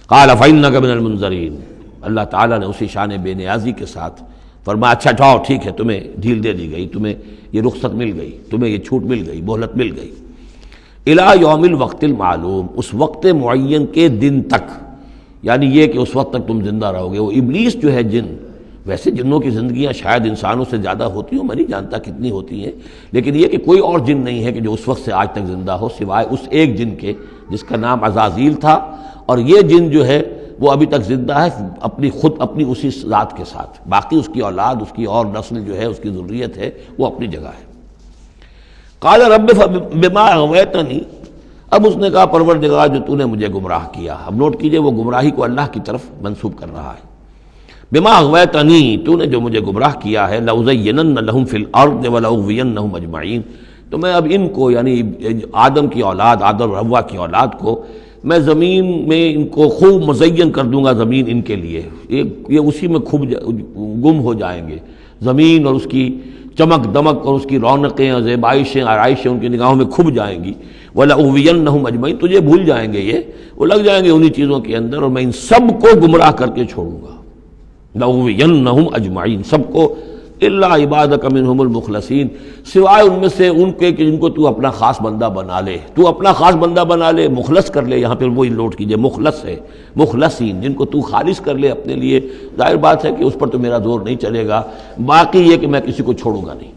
قال فانک من المنظرین، اللہ تعالیٰ نے اسی شان بے نیازی کے ساتھ فرمایا اچھا جاؤ ٹھیک ہے، تمہیں ڈھیل دے دی گئی، تمہیں یہ رخصت مل گئی، تمہیں یہ چھوٹ مل گئی، مہلت مل گئی۔ الی یوم الوقت المعلوم، اس وقت معین کے دن تک، یعنی یہ کہ اس وقت تک تم زندہ رہو گے۔ وہ ابلیس جو ہے جن، ویسے جنوں کی زندگیاں شاید انسانوں سے زیادہ ہوتی ہوں، میں نہیں جانتا کتنی ہوتی ہیں، لیکن یہ کہ کوئی اور جن نہیں ہے کہ جو اس وقت سے آج تک زندہ ہو سوائے اس ایک جن کے جس کا نام عزازیل تھا، اور یہ جن جو ہے وہ ابھی تک زندہ ہے اپنی اسی ذات کے ساتھ، باقی اس کی اولاد، اس کی اور نسل جو ہے، اس کی ذریت ہے، وہ اپنی جگہ ہے۔ قال رب بما اغویتنی، اب اس نے کہا پروردگار جو تو نے مجھے گمراہ کیا، اب نوٹ کیجئے وہ گمراہی کو اللہ کی طرف منسوب کر رہا ہے۔ بما اغویتنی، تو نے جو مجھے گمراہ کیا ہے، لأزینن لہم فی الارض ولأغوینہم اجمعین، تو میں اب ان کو، یعنی آدم کی اولاد، آدم اور حوا کی اولاد کو، میں زمین میں ان کو خوب مزین کر دوں گا، زمین ان کے لیے یہ اسی میں خوب گم ہو جائیں گے، زمین اور اس کی چمک دمک اور اس کی رونقیں اور زیبائشیں آرائشیں ان کی نگاہوں میں کھب جائیں گی۔ وَلَأُغْوِيَنَّهُمْ أَجْمَعِينَ، تجھے بھول جائیں گے، وہ لگ جائیں گے انہی چیزوں کے اندر، اور میں ان سب کو گمراہ کر کے چھوڑوں گا۔ لَأُغْوِيَنَّهُمْ أَجْمَعِينَ، سب کو، إِلَّا عِبَادَكَ مِنْهُمُ الْمُخْلَصِينَ، سوائے ان میں سے ان کے کہ جن کو تو اپنا خاص بندہ بنا لے، تو اپنا خاص بندہ بنا لے، مخلص کر لے، یہاں پہ وہی نوٹ کیجئے مخلص ہے، مخلصین، جن کو تو خالص کر لے اپنے لیے، ظاہر بات ہے کہ اس پر تو میرا زور نہیں چلے گا، باقی یہ کہ میں کسی کو چھوڑوں گا نہیں۔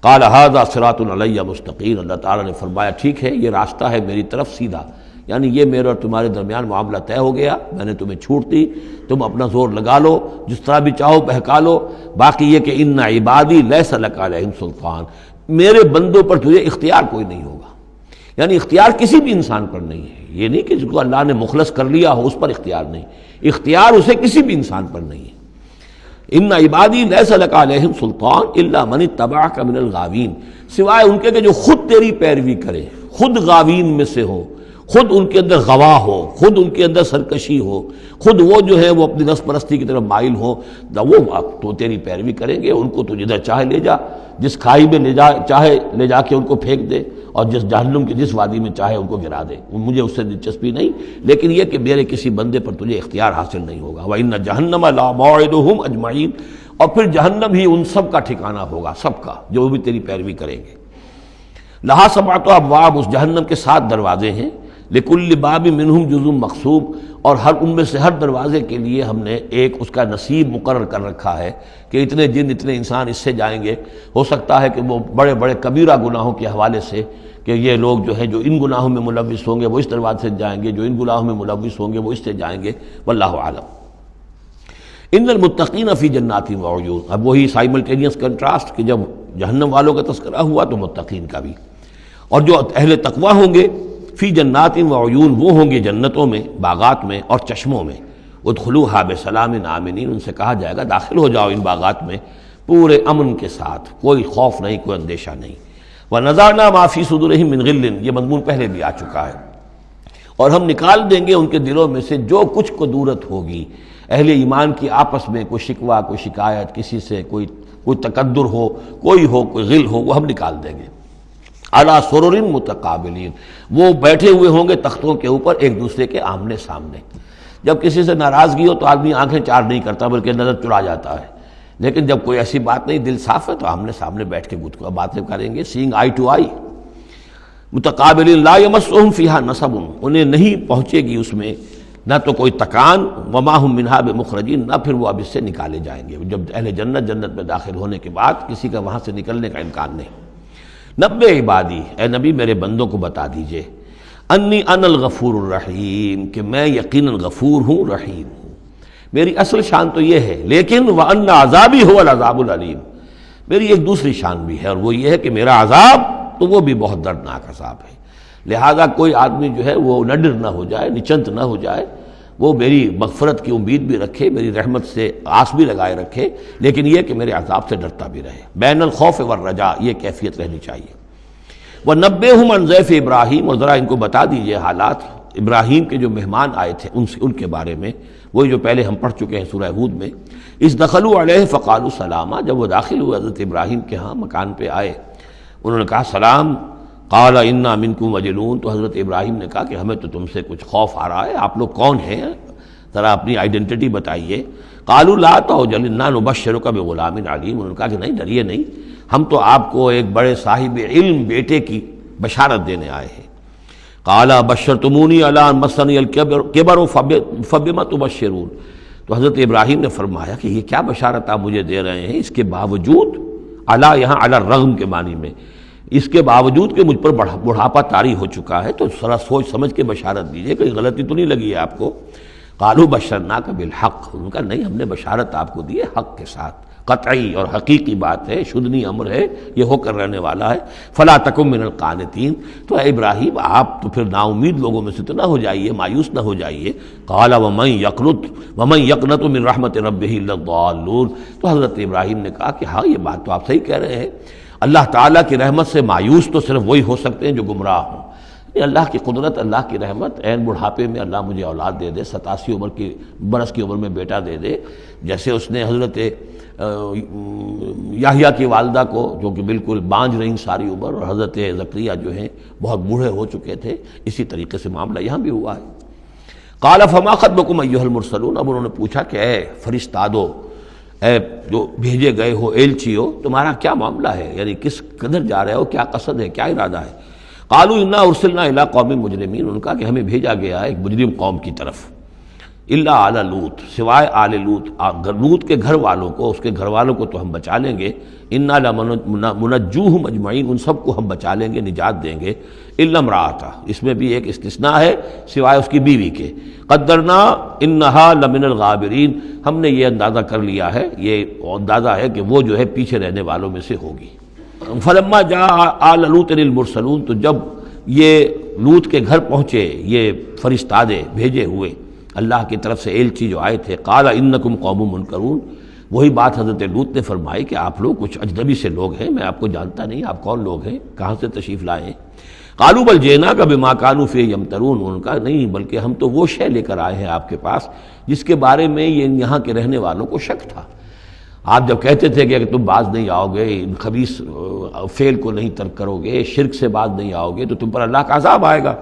قال ھذا صراط علی مستقیم، اللہ تعالیٰ نے فرمایا ٹھیک ہے یہ راستہ ہے میری طرف سیدھا، یعنی یہ میرے اور تمہارے درمیان معاملہ طے ہو گیا، میں نے تمہیں چھوٹ دی، تم اپنا زور لگا لو، جس طرح بھی چاہو بہکا لو، باقی یہ کہ ان عبادی لیس لک علیہم سلطان، میرے بندوں پر تجھے اختیار کوئی نہیں ہوگا، یعنی اختیار کسی بھی انسان پر نہیں ہے، یہ نہیں کہ جس کو اللہ نے مخلص کر لیا ہو اس پر اختیار نہیں، اختیار اسے کسی بھی انسان پر نہیں ہے۔ ان عبادی لیس لک علیہم سلطان الا من اتبعک من الغاوین، سوائے ان کے کہ جو خود تیری پیروی کرے، خود غاوین میں سے ہو، خود ان کے اندر غواہ ہو، خود ان کے اندر سرکشی ہو، خود وہ جو ہے وہ اپنی نفس پرستی کی طرف مائل ہو، وہ تو تیری پیروی کریں گے، ان کو تو جدھر چاہے لے جا، جس کھائی میں چاہے لے جا کے ان کو پھینک دے، اور جس جہنم کے جس وادی میں چاہے ان کو گرا دے، مجھے اس سے دلچسپی نہیں، لیکن یہ کہ میرے کسی بندے پر تجھے اختیار حاصل نہیں ہوگا۔ وَإِنَّ جَهَنَّمَ لَمَوْعِدُهُمْ أَجْمَعِينَ، اور پھر جہنم ہی ان سب کا ٹھکانہ ہوگا، سب کا جو بھی تیری پیروی کریں گے۔ لہا سبعۃ ابواب، اس جہنم کے 7 دروازے ہیں، لکل باب منہم جزء مقسوم، اور ہر ان میں سے ہر دروازے کے لیے ہم نے ایک اس کا نصیب مقرر کر رکھا ہے کہ اتنے جن اتنے انسان اس سے جائیں گے۔ ہو سکتا ہے کہ وہ بڑے بڑے کبیرہ گناہوں کے حوالے سے کہ یہ لوگ جو ہیں جو ان گناہوں میں ملوث ہوں گے وہ اس دروازے سے جائیں گے، جو ان گناہوں میں ملوث ہوں گے وہ اس سے جائیں گے، واللہ اعلم۔ ان المتقین فی جنات وعیون، اب وہی سائملٹینیس کنٹراسٹ کہ جب جہنم والوں کا تذکرہ ہوا تو متقین کا بھی، اور جو اہل تقوی ہوں گے فی جنات وعیون، وہ ہوں گے جنتوں میں، باغات میں اور چشموں میں۔ ادخلوها بسلام آمنین، ان سے کہا جائے گا داخل ہو جاؤ ان باغات میں پورے امن کے ساتھ، کوئی خوف نہیں، کوئی اندیشہ نہیں۔ وَنَزَعْنَا مَا فِي صُدُورِهِم مِّن غِلٍّ، یہ مضمون پہلے بھی آ چکا ہے، اور ہم نکال دیں گے ان کے دلوں میں سے جو کچھ قدورت ہوگی، اہل ایمان کی آپس میں کوئی شکوہ، کوئی شکایت، کسی سے کوئی تکدر ہو، کوئی غل ہو، وہ ہم نکال دیں گے۔ علی سرر متقابلین، وہ بیٹھے ہوئے ہوں گے تختوں کے اوپر ایک دوسرے کے آمنے سامنے۔ جب کسی سے ناراضگی ہو تو آدمی آنکھیں چار نہیں کرتا بلکہ نظر چڑا جاتا ہے، لیکن جب کوئی ایسی بات نہیں، دل صاف ہے، تو آمنے سامنے بیٹھ کے باتیں کریں گے، سینگ آئی ٹو آئی۔ متقابلین لا یمسہم فیہا نصب، انہیں نہیں پہنچے گی اس میں نہ تو کوئی تکان، وما ہم منہا بمخرجین، نہ پھر وہ اب اس سے نکالے جائیں گے۔ جب اہل جنت میں داخل ہونے کے بعد کسی کا وہاں سے نکلنے کا امکان نہیں۔ نبئ عبادی، اے نبی میرے بندوں کو بتا دیجئے، انی انا الغفور الرحیم، کہ میں یقیناً غفور ہوں، رحیم ہوں۔ میری اصل شان تو یہ ہے، لیکن وان عذابی هو العذاب العلیم، میری ایک دوسری شان بھی ہے، اور وہ یہ ہے کہ میرا عذاب تو وہ بھی بہت دردناک عذاب ہے۔ لہذا کوئی آدمی جو ہے وہ نڈر نہ ہو جائے، نچنت نہ ہو جائے، وہ میری مغفرت کی امید بھی رکھے، میری رحمت سے آس بھی لگائے رکھے، لیکن یہ کہ میرے عذاب سے ڈرتا بھی رہے۔ بین الخوف والرجاء، یہ کیفیت رہنی چاہیے۔ وَنَبِّئْهُمْ عَنْ ضَيْفِ ابراہیم، اور ذرا ان کو بتا دیجئے حالات ابراہیم کے جو مہمان آئے تھے ان کے بارے میں، وہی جو پہلے ہم پڑھ چکے ہیں سورہ ہود میں۔ اِذْ دَخَلُوا عَلَيْهِ فَقَالُوا سَلَامًا، جب وہ داخل ہوئے حضرت ابراہیم کے ہاں مکان پہ آئے، انہوں نے کہا سلام۔ قَالَ إِنَّا مِنْكُمْ وَجِلُونَ، تو حضرت ابراہیم نے کہا کہ ہمیں تو تم سے کچھ خوف آ رہا ہے، آپ لوگ کون ہیں، ذرا اپنی آئیڈینٹی بتائیے۔ قَالُوا لَا تَوْجَلْ إِنَّا نُبَشِّرُكَ بِغُلَامٍ عَلِيمٍ، انہوں نے کہا کہ نہیں ڈریے نہیں، ہم تو آپ کو ایک بڑے صاحب علم بیٹے کی بشارت دینے آئے ہیں۔ قَالَ بَشَّرْتُمُونِي عَلَىٰ أَن مَّسَّنِيَ الْكِبَرُ فَبِمَ تُبَشِّرُونَ، تو حضرت ابراہیم نے فرمایا کہ یہ کیا بشارت آپ مجھے دے رہے ہیں، اس کے باوجود، علی یہاں علی الرغم کے معنی میں، اس کے باوجود کہ مجھ پر بڑھاپا طاری ہو چکا ہے، تو ذرا سوچ سمجھ کے بشارت دیجیے، کوئی غلطی تو نہیں لگی ہے آپ کو۔ قالوا بشرناک بالحق، ان کا نہیں، ہم نے بشارت آپ کو دی ہے حق کے ساتھ، قطعی اور حقیقی بات ہے، شدنی امر ہے، یہ ہو کر رہنے والا ہے۔ فلا تکن من القانتین، تو اے ابراہیم آپ تو پھر نا امید لوگوں میں سے تو نہ ہو جائیے، مایوس نہ ہو جائیے۔ قال ومن یقنط من رحمت ربہ الا الضالون، تو حضرت ابراہیم نے کہا کہ ہاں یہ بات تو آپ صحیح کہہ رہے ہیں، اللہ تعالیٰ کی رحمت سے مایوس تو صرف وہی ہو سکتے ہیں جو گمراہ ہوں۔ اللہ کی قدرت، اللہ کی رحمت، عین بڑھاپے میں اللہ مجھے اولاد دے دے، 87 برس کی عمر میں بیٹا دے دے، جیسے اس نے حضرت یحییٰ کی والدہ کو، جو کہ بالکل بانجھ رہی ساری عمر، اور حضرت زکریا جو ہیں بہت بوڑھے ہو چکے تھے، اسی طریقے سے معاملہ یہاں بھی ہوا ہے۔ قال فما خطبکم ایھا المرسلون، اب انہوں نے پوچھا کہ اے فرشتادو، اے جو بھیجے گئے ہو، ایلچی ہو، تمہارا کیا معاملہ ہے، یعنی کس قدر جا رہے ہو، کیا قصد ہے، کیا ارادہ ہے۔ قالوا انا ارسلنا الی قوم مجرمین، ان کا کہ ہمیں بھیجا گیا ہے ایک مجرم قوم کی طرف، الا آل لوط، سوائے آل لوط، لوط کے گھر والوں کو، اس کے گھر والوں کو تو ہم بچا لیں گے، انا لمنجوہم اجمعین، ان سب کو ہم بچا لیں گے، نجات دیں گے، الا امرأتہ، اس میں بھی ایک استثناء ہے، سوائے اس کی بیوی کے، قدرنا انہا لمن الغابرین، ہم نے یہ اندازہ کر لیا ہے، یہ اندازہ ہے کہ وہ جو ہے پیچھے رہنے والوں میں سے ہوگی۔ فلما جاء آل لوط المرسلون، تو جب یہ لوط کے گھر پہنچے یہ فرشتادے بھیجے ہوئے اللہ کی طرف سے ایلچی جو آئے تھے، قال انکم قوم منکرون، وہی بات حضرت لوط نے فرمائی کہ آپ لوگ کچھ اجنبی سے لوگ ہیں، میں آپ کو جانتا نہیں، آپ کون لوگ ہیں، کہاں سے تشریف لائے ہیں۔ قالوا بل جئناک بما كانوا فیہ یمترون، ان کا نہیں، بلکہ ہم تو وہ شے لے کر آئے ہیں آپ کے پاس جس کے بارے میں یہاں کے رہنے والوں کو شک تھا۔ آپ جب کہتے تھے کہ اگر تم باز نہیں آؤ گے، ان خبیث فعل کو نہیں ترک کرو گے، شرک سے باز نہیں آؤ گے تو تم پر اللہ کا عذاب آئے گا،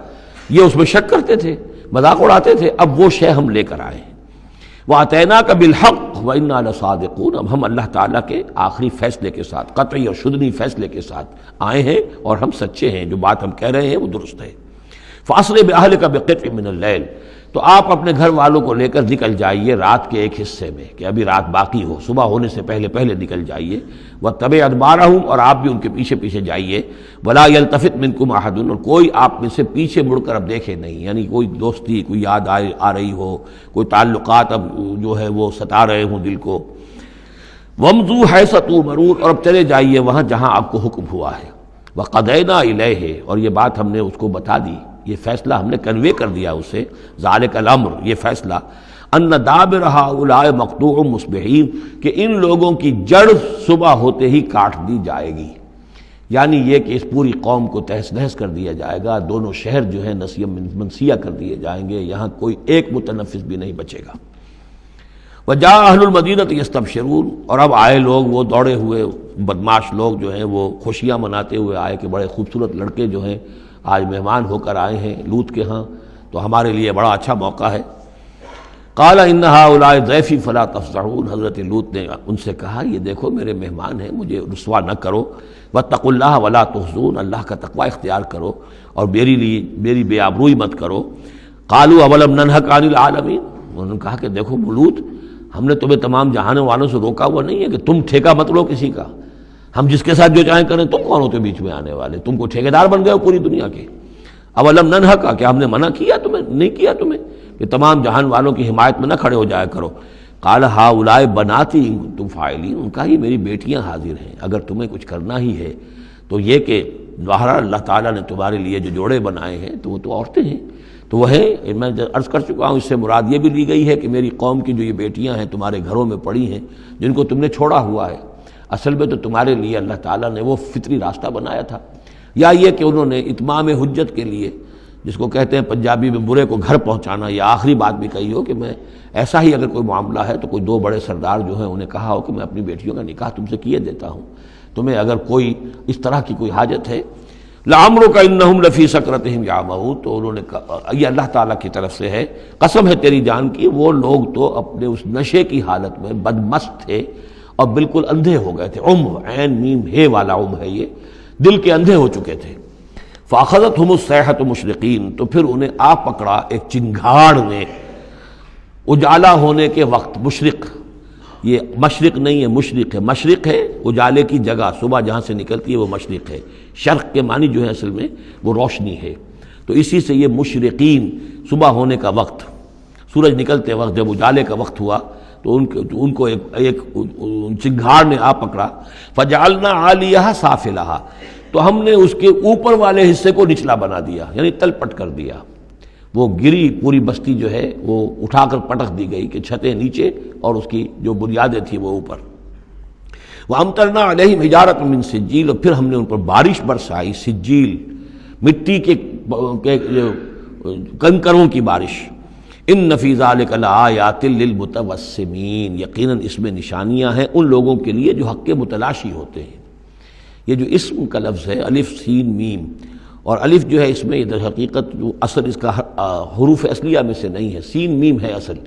یہ اس میں شک کرتے تھے، مذاق اڑاتے تھے۔ اب وہ شے ہم لے کر آئے ہیں، وَأَتَيْنَاكَ بِالْحَقِّ وَإِنَّا لَصَادِقُونَ، اب ہم اللہ تعالیٰ کے آخری فیصلے کے ساتھ، قطعی اور شدنی فیصلے کے ساتھ آئے ہیں اور ہم سچے ہیں، جو بات ہم کہہ رہے ہیں وہ درست ہے۔ فَأَسْرِ بِأَهْلِكَ بِقِطْعٍ مِّنَ اللَّيْلِ، تو آپ اپنے گھر والوں کو لے کر نکل جائیے رات کے ایک حصے میں، کہ ابھی رات باقی ہو، صبح ہونے سے پہلے پہلے نکل جائیے، وَاتَّبِعْ أَدْبَارَهُمْ، اور آپ بھی ان کے پیچھے پیچھے جائیے، وَلَا يَلْتَفِتْ مِنْكُمْ أَحَدٌ، اور کوئی آپ میں سے پیچھے مڑ کر اب دیکھے نہیں، یعنی کوئی دوستی، کوئی یاد آ رہی ہو، کوئی تعلقات اب جو ہے وہ ستا رہے ہوں دل کو۔ وَامْضُوا حَيْثَ تُؤْمَرُونَ، اور اب چلے جائیے وہاں جہاں آپ کو حکم ہوا ہے۔ وَقَضَيْنَا إِلَيْهِ، اور یہ بات ہم نے اس کو بتا دی، یہ فیصلہ ہم نے کنوے کر دیا اسے، ذالک الامر، یہ فیصلہ، ان دابر ہؤلاء مقطوع مصبحین، کہ ان لوگوں کی جڑ صبح ہوتے ہی کاٹ دی جائے گی، یعنی یہ کہ اس پوری قوم کو تہس نہس کر دیا جائے گا، دونوں شہر جو ہیں نسیہ منسیہ کر دیے جائیں گے، یہاں کوئی ایک متنفس بھی نہیں بچے گا۔ وجاء اہل المدینہ یستبشرون، اور اب آئے لوگ، وہ دوڑے ہوئے بدماش لوگ جو ہیں وہ خوشیاں مناتے ہوئے آئے کہ بڑے خوبصورت لڑکے جو ہیں آج مہمان ہو کر آئے ہیں لوط کے ہاں، تو ہمارے لیے بڑا اچھا موقع ہے۔ قال ان هؤلاء ضیفی فلا تفضحون، حضرت لوط نے ان سے کہا یہ دیکھو میرے مہمان ہیں، مجھے رسوا نہ کرو، واتقوا اللہ ولا تخزون، اللہ کا تقوی اختیار کرو اور میری بے آبروئی مت کرو۔ قالوا اولم ننهک عن العالمین، انہوں نے کہا کہ دیکھو لوط، ہم نے تمہیں تمام جہانوں والوں سے روکا ہوا نہیں ہے کہ تم ٹھیکہ مت لو کسی کا، ہم جس کے ساتھ جو چاہیں کریں، تم کون ہوتے بیچ میں آنے والے، تم کو ٹھیکیدار بن گئے ہو پوری دنیا کے۔ اولم ننہک، کیا ہم نے منع کیا تمہیں، نہیں کیا تمہیں کہ تمام جہان والوں کی حمایت میں نہ کھڑے ہو جایا کرو۔ قال ہؤلاء بناتی ان کنتم فاعلین، ان کا ہی میری بیٹیاں حاضر ہیں، اگر تمہیں کچھ کرنا ہی ہے تو یہ کہ ظاہر اللہ تعالیٰ نے تمہارے لیے جو جوڑے بنائے ہیں تو وہ تو عورتیں ہیں، تو وہ ہے، میں عرض کر چکا ہوں، اس سے مراد یہ بھی لی گئی ہے کہ میری قوم کی جو یہ بیٹیاں ہیں تمہارے گھروں میں پڑی ہیں جن کو تم نے چھوڑا ہوا ہے، اصل میں تو تمہارے لیے اللہ تعالیٰ نے وہ فطری راستہ بنایا تھا، یا یہ کہ انہوں نے اتمام حجت کے لیے، جس کو کہتے ہیں پنجابی میں برے کو گھر پہنچانا، یا آخری بات بھی کہی ہو کہ میں ایسا ہی اگر کوئی معاملہ ہے تو کوئی دو بڑے سردار جو ہیں انہیں کہا ہو کہ میں اپنی بیٹیوں کا نکاح تم سے کیے دیتا ہوں، تمہیں اگر کوئی اس طرح کی کوئی حاجت ہے۔ لعمرک انہم لفی سکرتہم یعمہون، تو انہوں نے کہا، یہ اللہ تعالیٰ کی طرف سے ہے، قسم ہے تیری جان کی، وہ لوگ تو اپنے اس نشے کی حالت میں بدمست تھے اور بالکل اندھے ہو گئے تھے، عین میم ہے والا ہے، یہ دل کے اندھے ہو چکے تھے۔ فاخذتہم الصیحۃ مشرقین، تو پھر انہیں آ پکڑا ایک چنگھاڑ نے، اجالا ہونے کے وقت، مشرق، یہ مشرق نہیں ہے مشرق ہے، مشرق ہے اجالے کی جگہ، صبح جہاں سے نکلتی ہے وہ مشرق ہے، شرق کے معنی جو ہے اصل میں وہ روشنی ہے، تو اسی سے یہ مشرقین، صبح ہونے کا وقت، سورج نکلتے وقت جب اجالے کا وقت ہوا تو ان کو ایک چنگھاڑ نے آ پکڑا۔ فجعلنا عالیہا سافلہا، تو ہم نے اس کے اوپر والے حصے کو نچلا بنا دیا، یعنی تل پٹ کر دیا، وہ گری، پوری بستی جو ہے وہ اٹھا کر پٹک دی گئی کہ چھتیں نیچے اور اس کی جو بنیادیں تھیں وہ اوپر۔ وَأَمْطَرْنَا عَلَيْهِمْ حِجَارَةً مِّن سِجِّيلٍ، اور پھر ہم نے ان پر بارش برسائی، سجیل، مٹی کے کنکروں کی بارش۔ ان فی ذلک لآیات للمتوسمین، یقیناً اس میں نشانیاں ہیں ان لوگوں کے لیے جو حق کے متلاشی ہوتے ہیں۔ یہ جو اسم کا لفظ ہے، الف سین میم، اور الف جو ہے اس میں در حقیقت جو اصل اس کا حروف اصلیہ میں سے نہیں ہے، سین میم ہے اصل،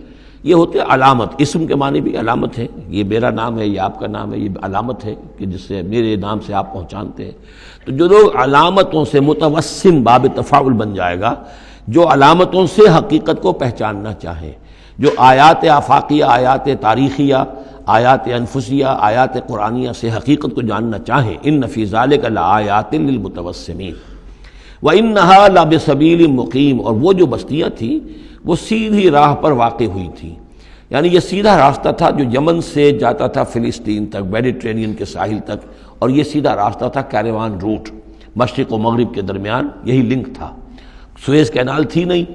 یہ ہوتے علامت، اسم کے معنی بھی علامت ہے، یہ میرا نام ہے، یہ آپ کا نام ہے، یہ علامت ہے کہ جس سے میرے نام سے آپ پہچانتے ہیں۔ تو جو لوگ علامتوں سے متوسم، باب تفاعل بن جائے گا، جو علامتوں سے حقیقت کو پہچاننا چاہیں، جو آیات آفاقیہ، آیات تاریخیہ، آیات انفسیہ، آیات قرآنیہ سے حقیقت کو جاننا چاہیں، ان فی ذلک لآیات للمتوسمین وَإِنَّهَا لَبِسَبِيلٍ مُقِيمٍ، اور وہ جو بستیاں تھیں وہ سیدھی راہ پر واقع ہوئی تھیں، یعنی یہ سیدھا راستہ تھا جو یمن سے جاتا تھا فلسطین تک، میڈیٹرینین کے ساحل تک، اور یہ سیدھا راستہ تھا کیروان روٹ، مشرق و مغرب کے درمیان یہی لنک تھا، سویز کینال تھی نہیں،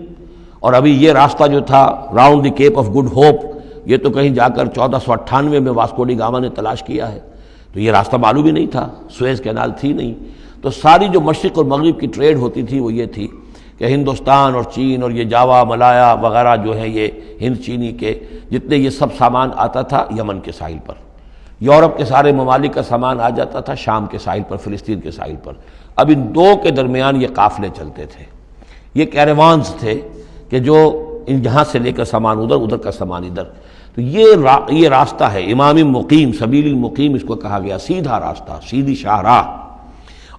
اور ابھی یہ راستہ جو تھا round the Cape of Good Hope, یہ تو کہیں جا کر 1498 میں واسکو ڈی گاما نے تلاش کیا ہے، تو یہ راستہ معلوم ہی نہیں تھا، سویز کینال تھی نہیں، تو ساری جو مشرق اور مغرب کی ٹریڈ ہوتی تھی وہ یہ تھی کہ ہندوستان اور چین اور یہ جاوا، ملایا وغیرہ جو ہے، یہ ہند چینی کے جتنے یہ سب سامان آتا تھا یمن کے ساحل پر، یورپ کے سارے ممالک کا سامان آ جاتا تھا شام کے ساحل پر، فلسطین کے ساحل پر۔ اب ان دو کے درمیان یہ قافلے چلتے تھے، یہ کیروانز تھے کہ جو یہاں سے لے کر سامان ادھر، ادھر کا سامان ادھر۔ تو یہ راستہ ہے امام مقیم، سبیل المقیم اس کو کہا گیا، سیدھا راستہ، سیدھی شاہراہ۔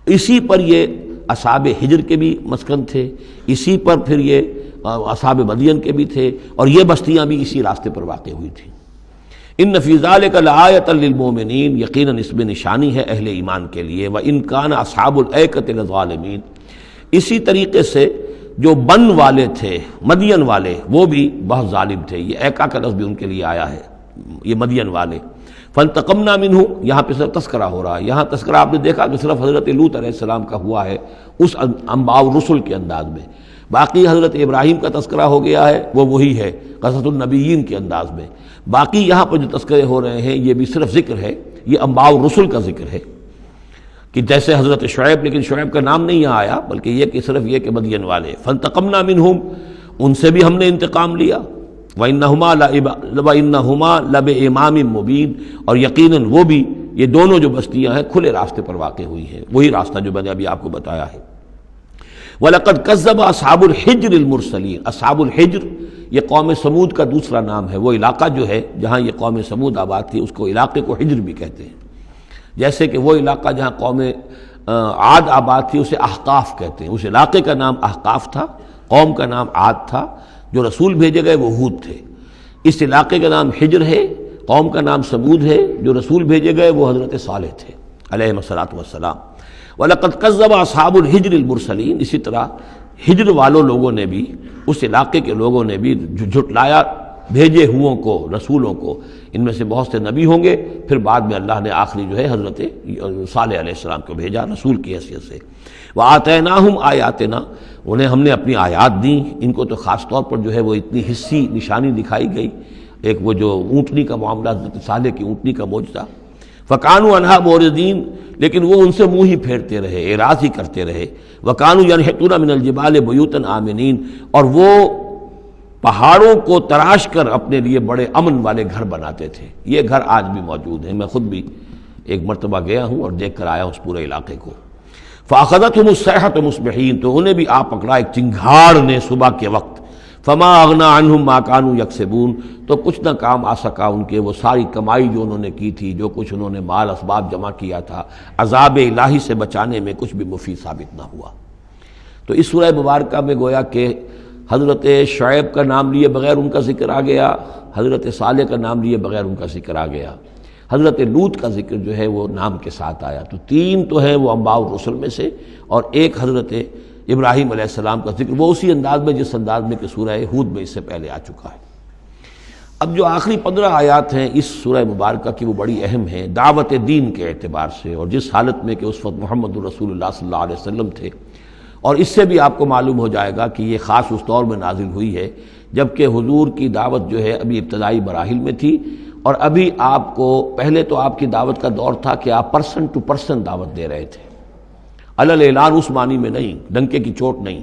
اسی پر یہ اصحاب ہجر کے بھی مسکن تھے، اسی پر پھر یہ اصحاب مدین کے بھی تھے، اور یہ بستیاں بھی اسی راستے پر واقع ہوئی تھیں۔ ان فی ذلک لآیۃ للمؤمنین، یقیناً اس میں نشانی ہے اہل ایمان کے لیے۔ وان کان اصحاب الایکۃ لظالمین، اسی طریقے سے جو بن والے تھے، مدین والے، وہ بھی بہت ظالم تھے۔ یہ ایکا کا لفظ بھی ان کے لیے آیا ہے، یہ مدین والے۔ فانتقمنا منہ، یہاں پہ صرف تذکرہ ہو رہا ہے، یہاں تذکرہ آپ نے دیکھا کہ صرف حضرت لوط علیہ السلام کا ہوا ہے اس انباء الرسل کے انداز میں، باقی حضرت ابراہیم کا تذکرہ ہو گیا ہے، وہ وہی ہے قصص النبیین کے انداز میں۔ باقی یہاں پر جو تذکرے ہو رہے ہیں یہ بھی صرف ذکر ہے، یہ انباء الرسل کا ذکر ہے، کہ جیسے حضرت شعیب، لیکن شعیب کا نام نہیں یہاں آیا، بلکہ یہ کہ صرف یہ کہ مدین والے۔ فانتقمنا منہم، ان سے بھی ہم نے انتقام لیا۔ وَإِنَّهُمَا لَبِإِمَامٍ مُّبِينٍ، اور یقیناً وہ بھی، یہ دونوں جو بستیاں ہیں کھلے راستے پر واقع ہوئی ہیں، وہی راستہ جو میں نے ابھی آپ کو بتایا ہے۔ وَلَقَدْ كَذَّبَ أَصْحَابُ الْحِجْرِ الْمُرْسَلِينَ، اصحاب الحجر یہ قوم سمود کا دوسرا نام ہے، وہ علاقہ جو ہے جہاں یہ قوم سمود آباد تھی اس کو علاقے کو حجر بھی کہتے ہیں، جیسے کہ وہ علاقہ جہاں قوم عاد آباد تھی اسے احقاف کہتے ہیں، اس علاقے کا نام احقاف تھا، قوم کا نام عاد تھا، جو رسول بھیجے گئے وہ ہود تھے۔ اس علاقے کا نام حجر ہے، قوم کا نام سمود ہے، جو رسول بھیجے گئے وہ حضرت صالح تھے علیہ الصلاۃ والسلام۔ وَلَقَدْ كَذَّبَ أَصْحَابُ الْحِجْرِ الْمُرْسَلِينَ، اسی طرح ہجر والوں لوگوں نے بھی، اس علاقے کے لوگوں نے بھی جھٹلایا بھیجے ہوں کو، رسولوں کو۔ ان میں سے بہت سے نبی ہوں گے، پھر بعد میں اللہ نے آخری جو ہے حضرت صالح علیہ السلام کو بھیجا رسول کی حیثیت سے۔ وَآتَيْنَاهُمْ آیاتنا، انہیں ہم نے اپنی آیات دیں، ان کو تو خاص طور پر جو ہے وہ اتنی حصی نشانی دکھائی گئی، ایک وہ جو اونٹنی کا معاملہ، حضرت صالح کی اونٹنی کا معجزہ۔ فَكَانُوا عَنْهَا مُعْرِضِينَ، لیکن وہ ان سے منہ ہی پھیرتے رہے، اعراض ہی کرتے رہے۔ وَكَانُوا يَنْحِتُونَ مِنَ الْجِبَالِ بُيُوتًا آمِنِينَ، اور وہ پہاڑوں کو تراش کر اپنے لیے بڑے امن والے گھر بناتے تھے۔ یہ گھر آج بھی موجود ہیں، میں خود بھی ایک مرتبہ گیا ہوں اور دیکھ کر آیا ہوں اس پورے علاقے کو۔ فَأَخَذَتْهُمُ الصَّيْحَةُ مُصْبِحِينَ، تو انہیں بھی آ پکڑا ایک چنگھاڑ نے صبح کے وقت۔ فما اغنا عنہم ما کانوا یکسبون، تو کچھ نہ کام آ سکا ان کے وہ ساری کمائی جو انہوں نے کی تھی، جو کچھ انہوں نے مال اسباب جمع کیا تھا، عذاب الہی سے بچانے میں کچھ بھی مفید ثابت نہ ہوا۔ تو اس سورہ مبارکہ میں گویا کہ حضرت شعیب کا نام لیے بغیر ان کا ذکر آ گیا، حضرت صالح کا نام لیے بغیر ان کا ذکر آ گیا، حضرت لوط کا ذکر جو ہے وہ نام کے ساتھ آیا۔ تو تین تو ہیں وہ انباء الرسل میں سے، اور ایک حضرت ابراہیم علیہ السلام کا ذکر، وہ اسی انداز میں جس انداز میں کہ سورہ ہود میں اس سے پہلے آ چکا ہے۔ اب جو آخری 15 آیات ہیں اس سورہ مبارکہ کی وہ بڑی اہم ہیں دعوت دین کے اعتبار سے، اور جس حالت میں کہ اس وقت محمد رسول اللہ صلی اللہ علیہ وسلم تھے، اور اس سے بھی آپ کو معلوم ہو جائے گا کہ یہ خاص اس دور میں نازل ہوئی ہے جبکہ حضور کی دعوت جو ہے ابھی ابتدائی مراحل میں تھی، اور ابھی آپ کو پہلے تو آپ کی دعوت کا دور تھا کہ آپ پرسن ٹو پرسن دعوت دے رہے تھے، علل اعلان اس معنی میں نہیں، ڈنکے کی چوٹ نہیں،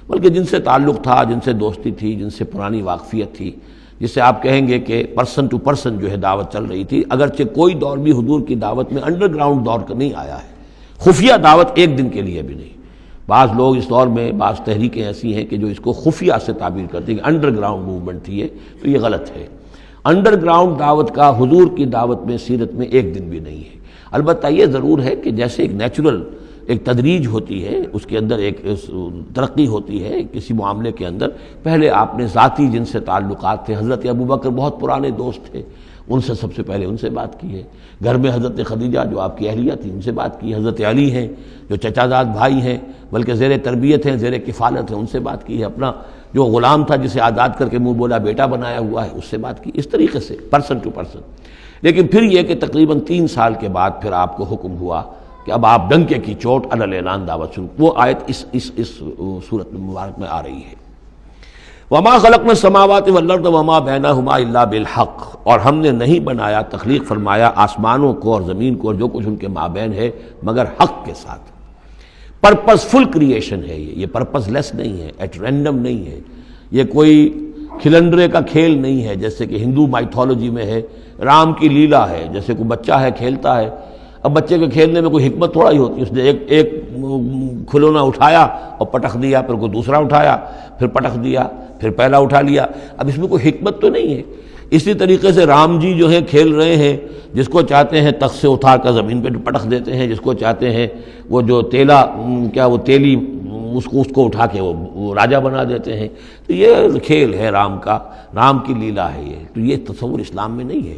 بلکہ جن سے تعلق تھا، جن سے دوستی تھی، جن سے پرانی واقفیت تھی، جسے آپ کہیں گے کہ پرسن ٹو پرسن جو ہے دعوت چل رہی تھی۔ اگرچہ کوئی دور بھی حضور کی دعوت میں انڈر گراؤنڈ دور کا نہیں آیا ہے، خفیہ دعوت ایک دن کے لیے بھی نہیں۔ بعض لوگ اس دور میں بعض تحریکیں ایسی ہیں کہ جو اس کو خفیہ سے تعبیر کرتے ہیں کہ انڈر گراؤنڈ موومنٹ تھی، تو یہ غلط ہے۔ انڈر گراؤنڈ دعوت کا حضور کی دعوت میں سیرت میں ایک دن بھی نہیں ہے۔ البتہ یہ ضرور ہے کہ جیسے ایک نیچرل ایک تدریج ہوتی ہے، اس کے اندر ایک ترقی ہوتی ہے کسی معاملے کے اندر، پہلے آپ نے ذاتی جن سے تعلقات تھے، حضرت ابوبکر بہت پرانے دوست تھے، ان سے سب سے پہلے ان سے بات کی ہے، گھر میں حضرت خدیجہ جو آپ کی اہلیہ تھی ان سے بات کی، حضرت علی ہیں جو چچا زاد بھائی ہیں بلکہ زیر تربیت ہیں، زیر کفالت ہیں، ان سے بات کی ہے، اپنا جو غلام تھا جسے آزاد کر کے منہ بولا بیٹا بنایا ہوا ہے اس سے بات کی، اس طریقے سے پرسن ٹو پرسن۔ لیکن پھر یہ کہ تقریباً 3 سال کے بعد پھر آپ کو حکم ہوا کہ اب آپ ڈنکے کی چوٹ علل اعلان دعوت سن، وہ آیت اس صورت مبارک میں آ رہی ہے۔ وما خلقنا السماوات والارض وما بینہما الا بالحق، اور ہم نے نہیں بنایا، تخلیق فرمایا آسمانوں کو اور زمین کو اور جو کچھ ان کے مابین ہے مگر حق کے ساتھ۔ پرپز فل کریشن ہے، یہ پرپز لیس نہیں ہے، ایٹ رینڈم نہیں ہے، یہ کوئی کھلنڈرے کا کھیل نہیں ہے جیسے کہ ہندو مائتھولوجی میں ہے، رام کی لیلا ہے، جیسے کوئی بچہ ہے کھیلتا ہے۔ اب بچے کے کھیلنے میں کوئی حکمت تھوڑا ہی ہوتی ہے، اس نے ایک کھلونا اٹھایا اور پٹخ دیا، پھر کوئی دوسرا اٹھایا، پھر پٹخ دیا، پھر پہلا اٹھا لیا، اب اس میں کوئی حکمت تو نہیں ہے۔ اسی طریقے سے رام جی جو ہے کھیل رہے ہیں، جس کو چاہتے ہیں تخت سے اٹھا کر زمین پہ پٹخ دیتے ہیں، جس کو چاہتے ہیں وہ جو تیلا وہ تیلی اس کو اٹھا کے وہ راجہ بنا دیتے ہیں۔ تو یہ کھیل ہے رام کا، رام کی لیلا ہے یہ، تو یہ تصور اسلام میں نہیں ہے۔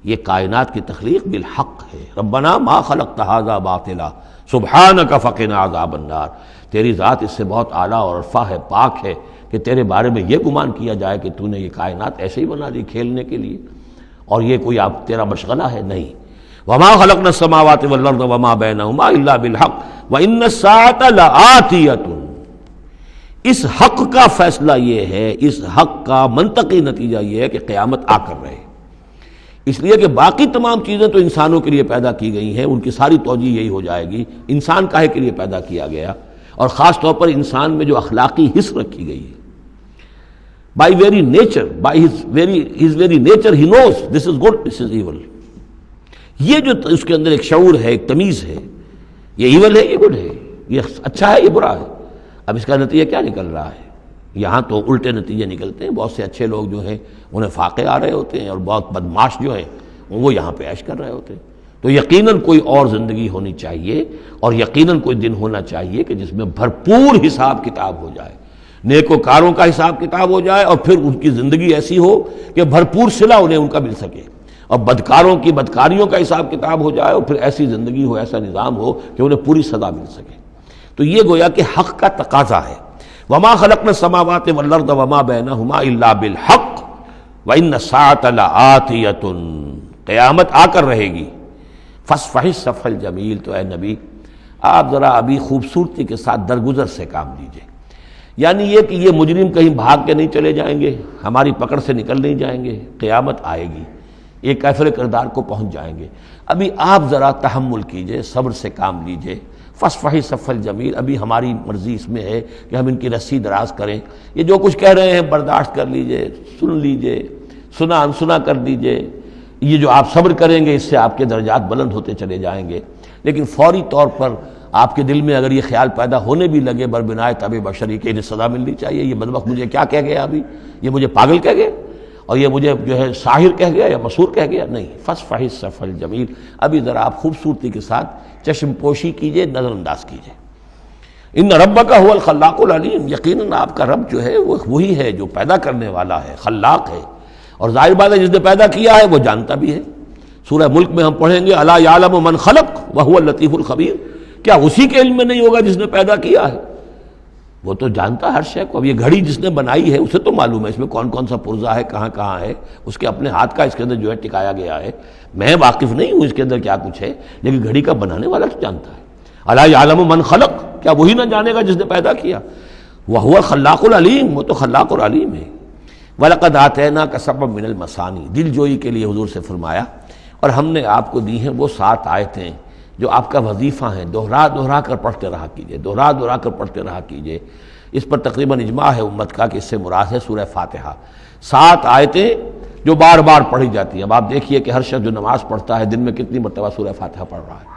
یہ کائنات کی تخلیق بالحق ہے۔ ربنا ما خلقت ھذا باطلا سبحانک فقنا عذاب النار، تیری ذات اس سے بہت اعلیٰ اور ارفع ہے، پاک ہے کہ تیرے بارے میں یہ گمان کیا جائے کہ تو نے یہ کائنات ایسے ہی بنا دی کھیلنے کے لیے، اور یہ کوئی آپ تیرا مشغلہ ہے، نہیں۔ وما خلقنا السماوات والارض وما بینہما الا بالحق وان الساعۃ لآتیۃ، اس حق کا فیصلہ یہ ہے، اس حق کا منطقی نتیجہ یہ ہے کہ قیامت آ کر رہے، اس لیے کہ باقی تمام چیزیں تو انسانوں کے لیے پیدا کی گئی ہیں، ان کی ساری توجہ یہی ہو جائے گی انسان کاہے کے لیے پیدا کیا گیا، اور خاص طور پر انسان میں جو اخلاقی حص رکھی گئی ہے۔ By very nature, by his very nature he knows this is good this is evil, یہ جو اس کے اندر ایک شعور ہے، ایک تمیز ہے، یہ ایول ہے، یہ گڈ ہے، یہ اچھا ہے، یہ برا ہے۔ اب اس کا نتیجہ کیا نکل رہا ہے؟ یہاں تو الٹے نتیجے نکلتے ہیں، بہت سے اچھے لوگ جو ہیں انہیں فاقے آ رہے ہوتے ہیں، اور بہت بدماش جو ہیں وہ یہاں پہ عیش کر رہے ہوتے ہیں۔ تو یقیناً کوئی اور زندگی ہونی چاہیے، اور یقیناً کوئی دن ہونا چاہیے کہ جس میں بھرپور حساب کتاب ہو جائے، نیکوکاروں کا حساب کتاب ہو جائے، اور پھر ان کی زندگی ایسی ہو کہ بھرپور صلہ انہیں ان کا مل سکے، اور بدکاروں کی بدکاریوں کا حساب کتاب ہو جائے، اور پھر ایسی زندگی ہو، ایسا نظام ہو کہ انہیں پوری سزا مل سکے۔ تو یہ گویا کہ حق کا تقاضا ہے۔ وما خلقنا السماوات والارض وما بینہما الا بالحق وان الساعۃ لآتیۃ، قیامت آ کر رہے گی۔ فاصفح الصفح الجمیل، تو اے نبی آپ ذرا ابھی خوبصورتی کے ساتھ درگزر سے کام لیجئے، یعنی یہ کہ یہ مجرم کہیں بھاگ کے نہیں چلے جائیں گے، ہماری پکڑ سے نکل نہیں جائیں گے، قیامت آئے گی، ایک کافر کردار کو پہنچ جائیں گے۔ ابھی آپ ذرا تحمل کیجئے، صبر سے کام لیجئے۔ فاصفح الصفح الجمیل، ابھی ہماری مرضی اس میں ہے کہ ہم ان کی رسی دراز کریں، یہ جو کچھ کہہ رہے ہیں برداشت کر لیجئے، سن لیجئے، سنا انسنا کر دیجئے، یہ جو آپ صبر کریں گے اس سے آپ کے درجات بلند ہوتے چلے جائیں گے۔ لیکن فوری طور پر آپ کے دل میں اگر یہ خیال پیدا ہونے بھی لگے بربنائے طبع بشری کہ انہیں سزا ملنی چاہیے، یہ بدبخت مجھے کیا کہہ گیا، ابھی یہ مجھے پاگل کہہ گیا، اور یہ مجھے جو ہے ساحر کہہ گیا یا مسحور کہہ گیا، نہیں۔ فاصفح الصفح الجمیل، ابھی ذرا آپ خوبصورتی کے ساتھ چشم پوشی کیجئے، نظر انداز کیجئے۔ ان ربک هو الخلاق العلیم، یقیناً آپ کا رب جو ہے وہ وہی ہے جو پیدا کرنے والا ہے، خلاق ہے، اور ظاہر بات ہے جس نے پیدا کیا ہے وہ جانتا بھی ہے۔ سورہ ملک میں ہم پڑھیں گے الا یعلم من خلق وهو اللطیف الخبیر، کیا اسی کے علم میں نہیں ہوگا جس نے پیدا کیا ہے؟ وہ تو جانتا ہے ہر شے کو۔ اب یہ گھڑی جس نے بنائی ہے اسے تو معلوم ہے اس میں کون کون سا پرزہ ہے، کہاں کہاں ہے، اس کے اپنے ہاتھ کا اس کے اندر جو ہے ٹکایا گیا ہے۔ میں واقف نہیں ہوں اس کے اندر کیا کچھ ہے، لیکن گھڑی کا بنانے والا تو جانتا ہے۔ الا یعلم من خلق، کیا وہی نہ جانے گا جس نے پیدا کیا؟ وہو الخلاق العلیم، وہ تو خلاق اور علیم ہے۔ وَلَقَدْ آتَيْنَاكَ سَبْعًا مِنَ الْمَثَانِي، دل جوئی کے لیے حضور سے فرمایا، اور ہم نے آپ کو دی ہیں وہ 7 آیتیں جو آپ کا وظیفہ ہیں، دوہرا دوہرا کر پڑھتے رہا کیجئے، دوہرا دوہرا کر پڑھتے رہا کیجئے۔ اس پر تقریباً اجماع ہے امت کا کہ اس سے مراد ہے سورہ فاتحہ۔ 7 آیتیں جو بار بار پڑھی جاتی ہیں۔ اب آپ دیکھیے کہ ہر شخص جو نماز پڑھتا ہے دن میں کتنی مرتبہ سورہ فاتحہ پڑھ رہا ہے،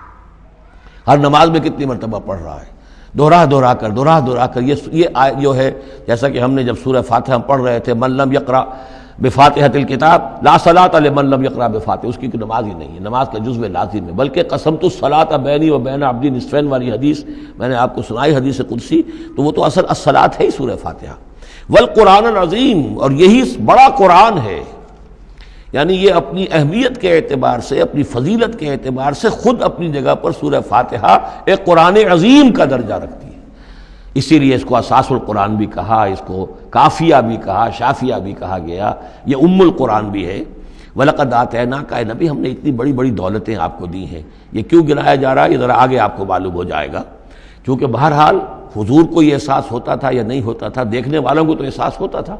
ہر نماز میں کتنی مرتبہ پڑھ رہا ہے، دوہرا دوہرا کر یہ آیت جو ہے، جیسا کہ ہم نے جب سورہ فاتحہ پڑھ رہے تھے، من لم یقرأ بفاتحۃ الکتاب لا صلاۃ لمن لم یقرأ بفاتحہ، اس کی کوئی نماز ہی نہیں ہے، نماز کا جزو لازم ہے۔ بلکہ قسمت الصلاۃ بینی و بین عبدی نصفین والی حدیث میں نے آپ کو سنائی، حدیث قدسی، تو وہ تو اصل الصلاۃ ہے ہی سورہ فاتحہ۔ والقرآن العظیم، اور یہی بڑا قرآن ہے، یعنی یہ اپنی اہمیت کے اعتبار سے، اپنی فضیلت کے اعتبار سے خود اپنی جگہ پر سورہ فاتحہ ایک قرآن عظیم کا درجہ رکھتی ہے۔ اسی لیے اس کو اساس القرآن بھی کہا، اس کو کافیہ بھی کہا، شافیہ بھی کہا گیا، یہ ام القرآن بھی ہے۔ وَلَقَدْ آتَيْنَاكَ، اے نبی ہم نے اتنی بڑی بڑی دولتیں آپ کو دی ہیں۔ یہ کیوں گنایا جا رہا ہے یہ ذرا آگے آپ کو معلوم ہو جائے گا، کیونکہ بہرحال حضور کو یہ احساس ہوتا تھا یا نہیں ہوتا تھا، دیکھنے والوں کو تو احساس ہوتا تھا۔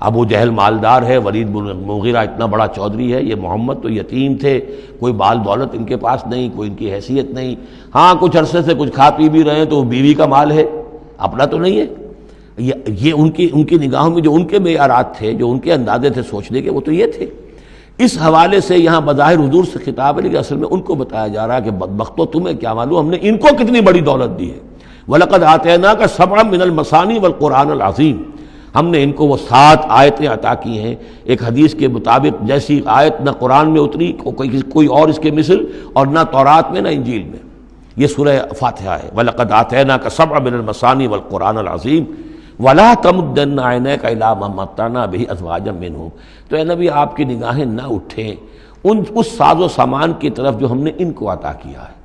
ابو جہل مالدار ہے، ولید بن مغیرہ اتنا بڑا چودھری ہے، یہ محمد تو یتیم تھے، کوئی مال دولت ان کے پاس نہیں، کوئی ان کی حیثیت نہیں، ہاں کچھ عرصے سے کچھ کھا پی بھی رہے ہیں تو وہ بیوی کا مال ہے، اپنا تو نہیں ہے۔ یہ ان کی نگاہوں میں جو ان کے معیارات تھے، جو ان کے اندازے تھے سوچنے کے، وہ تو یہ تھے۔ اس حوالے سے یہاں بظاہر حضور سے خطاب ہے، لیکن اصل میں ان کو بتایا جا رہا ہے کہ بدبختو تمہیں کیا معلوم ہم نے ان کو کتنی بڑی دولت دی ہے۔ وَلَقَدْ آتَيْنَاكَ سَبْعًا مِنَ الْمَثَانِي وَالْقُرْآنِ الْعَظِيمِ، ہم نے ان کو وہ 7 آیتیں عطا کی ہیں۔ ایک حدیث کے مطابق جیسی آیت نہ قرآن میں اتری کوئی اور اس کے مثل، اور نہ تورات میں نہ انجیل میں۔ یہ سورہ فاتحہ ہے، وَلَقَدْ آتَيْنَاكَ سَبْعًا مِنَ الْمَثَانِي وَالْقُرْآنِ الْعَظِيمِ وَلَا تَمُدَّنَّ عَيْنَيْكَ إِلَىٰ مَا مَتَّعْنَا بِهِ أَزْوَاجًا مِّنْهُمْ، تو اے نبی آپ کی نگاہیں نہ اٹھیں اس ساز و سامان کی طرف جو ہم نے ان کو عطا کیا ہے۔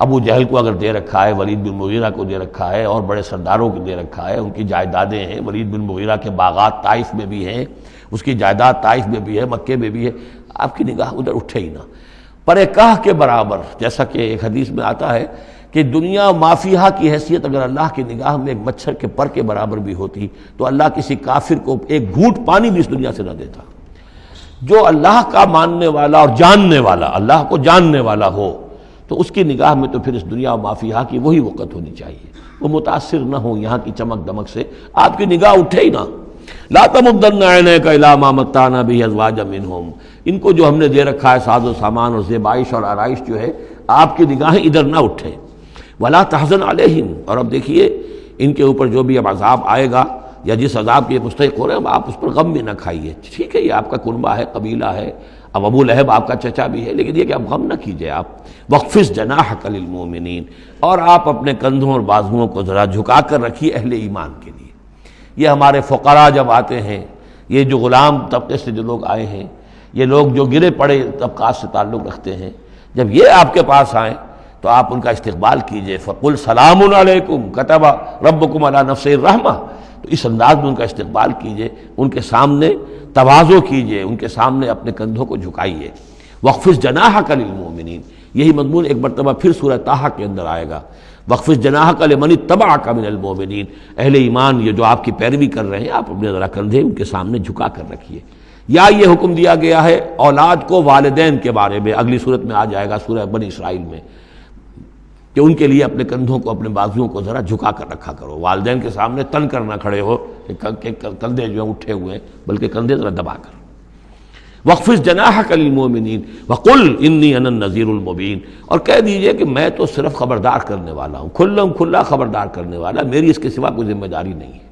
ابو جہل کو اگر دے رکھا ہے، ولید بن مغیرہ کو دے رکھا ہے، اور بڑے سرداروں کو دے رکھا ہے، ان کی جائیدادیں ہیں، ولید بن مغیرہ کے باغات طائف میں بھی ہیں، اس کی جائیداد طائف میں بھی ہے، مکے میں بھی ہے، آپ کی نگاہ ادھر اٹھے ہی نہ۔ پر کاہ کے برابر، جیسا کہ ایک حدیث میں آتا ہے کہ دنیا مافیہا کی حیثیت اگر اللہ کی نگاہ میں ایک مچھر کے پر کے برابر بھی ہوتی تو اللہ کسی کافر کو ایک گھونٹ پانی بھی اس دنیا سے نہ دیتا۔ جو اللہ کا ماننے والا اور جاننے والا، اللہ کو جاننے والا ہو، تو اس کی نگاہ میں تو پھر اس دنیا و مافیہا کی وہی وقت ہونی چاہیے، وہ متاثر نہ ہو یہاں کی چمک دمک سے، آپ کی نگاہ اٹھے ہی نہ۔ لا تمدن عینیک الی ما متعنا بہ ازواجا منہم، ان کو جو ہم نے دے رکھا ہے ساز و سامان اور زیبائش اور آرائش جو ہے، آپ کی نگاہیں ادھر نہ اٹھیں۔ ولا تحزن علیہم، اور اب دیکھیے ان کے اوپر جو بھی اب عذاب آئے گا یا جس عذاب کے مستحق ہو رہے ہیں، آپ اس پر غم بھی نہ کھائیے۔ ٹھیک ہے، یہ آپ کا کنبہ ہے، قبیلہ ہے، اب ابو لہب آپ کا چچا بھی ہے، لیکن یہ کہ اب غم نہ کیجئے آپ۔ وَاخْفِضْ جَنَاحَكَ لِلْمُؤْمِنِينَ، اور آپ اپنے کندھوں اور بازوؤں کو ذرا جھکا کر رکھیے اہل ایمان کے لیے۔ یہ ہمارے فقراء جب آتے ہیں، یہ جو غلام طبقے سے جو لوگ آئے ہیں، یہ لوگ جو گرے پڑے طبقات سے تعلق رکھتے ہیں، جب یہ آپ کے پاس آئیں تو آپ ان کا استقبال کیجئے۔ فَقُلْ سَلَامٌ عَلَيْكُمْ كَتَبَ رَبُّكُمْ عَلَىٰ نَفْسِهِ الرَّحْمَةَ، تو اس انداز میں ان کا استقبال کیجئے، ان کے سامنے تواضع کیجئے، ان کے سامنے اپنے کندھوں کو جھکائیے۔ وَاخْفِضْ جَنَاحَكَ لِلْمُؤْمِنِينَ، یہی مضمون ایک مرتبہ پھر سورہ طٰہٰ کے اندر آئے گا۔ وَاخْفِضْ جَنَاحَكَ لِمَنِ اتَّبَعَكَ مِنَ الْمُؤْمِنِينَ، اہل ایمان یہ جو آپ کی پیروی کر رہے ہیں، آپ اپنے ذرا کندھے ان کے سامنے جھکا کر رکھیے۔ یا یہ حکم دیا گیا ہے اولاد کو والدین کے بارے میں، اگلی صورت میں آ جائے گا سورہ بنی اسرائیل میں، کہ ان کے لیے اپنے کندھوں کو، اپنے بازوؤں کو ذرا جھکا کر رکھا کرو، والدین کے سامنے تن کر نہ کھڑے ہو کہ کندھے جو ہیں اٹھے ہوئے ہیں، بلکہ کندھے ذرا دبا کر۔ وَاخْفِضْ جَنَاحَكَ لِلْمُؤْمِنِينَ وَقُلْ إِنِّي أَنَا النَّذِيرُ الْمُبِينُ، اور کہہ دیجئے کہ میں تو صرف خبردار کرنے والا ہوں، کھلم کھلا خبردار کرنے والا، میری اس کے سوا کوئی ذمہ داری نہیں ہے۔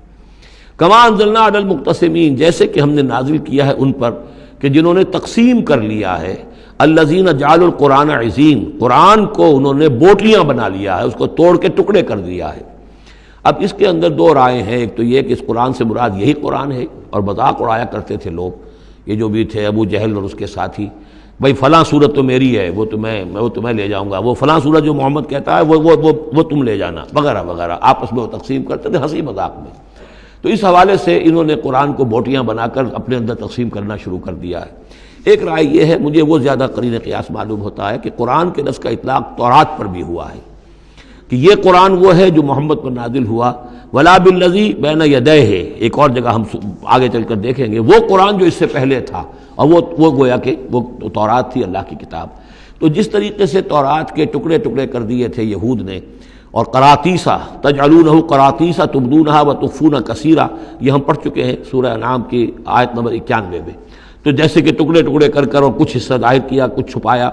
كَمَا أَنزَلْنَا عَلَى الْمُقْتَسِمِينَ، جیسے کہ ہم نے نازل کیا ہے ان پر کہ جنہوں نے تقسیم کر لیا ہے، الذین جعلوا القرآن عضین، قرآن کو انہوں نے بوٹلیاں بنا لیا ہے، اس کو توڑ کے ٹکڑے کر دیا ہے۔ اب اس کے اندر دو رائے ہیں، ایک تو یہ کہ اس قرآن سے مراد یہی قرآن ہے، اور مذاق اڑایا کرتے تھے لوگ، یہ جو بھی تھے ابو جہل اور اس کے ساتھی، بھائی فلاں صورت تو میری ہے، وہ تمہیں لے جاؤں گا، وہ فلاں صورت جو محمد کہتا ہے وہ تم لے جانا، وغیرہ وغیرہ، آپس میں وہ تقسیم کرتے تھے ہنسی مذاق میں۔ تو اس حوالے سے انہوں نے قرآن کو بوٹیاں بنا کر اپنے اندر تقسیم کرنا شروع کر دیا ہے۔ ایک رائے یہ ہے، مجھے وہ زیادہ قرین قیاس معلوم ہوتا ہے کہ قرآن کے لفظ کا اطلاق تورات پر بھی ہوا ہے، کہ یہ قرآن وہ ہے جو محمد پر نازل ہوا، ولا بالذی بین یدیہ، ایک اور جگہ ہم آگے چل کر دیکھیں گے، وہ قرآن جو اس سے پہلے تھا، اور وہ گویا کہ وہ تورات تھی، اللہ کی کتاب۔ تو جس طریقے سے تورات کے ٹکڑے ٹکڑے کر دیے تھے یہود نے، اور قراطیسا تجعلونہ قراطیسا تبدونہا وتخفون کثیرا، یہ ہم پڑھ چکے ہیں سورہ انعام کی آیت نمبر 91 میں۔ تو جیسے کہ ٹکڑے ٹکڑے کر کر اور کچھ حصہ ظاہر کیا، کچھ چھپایا،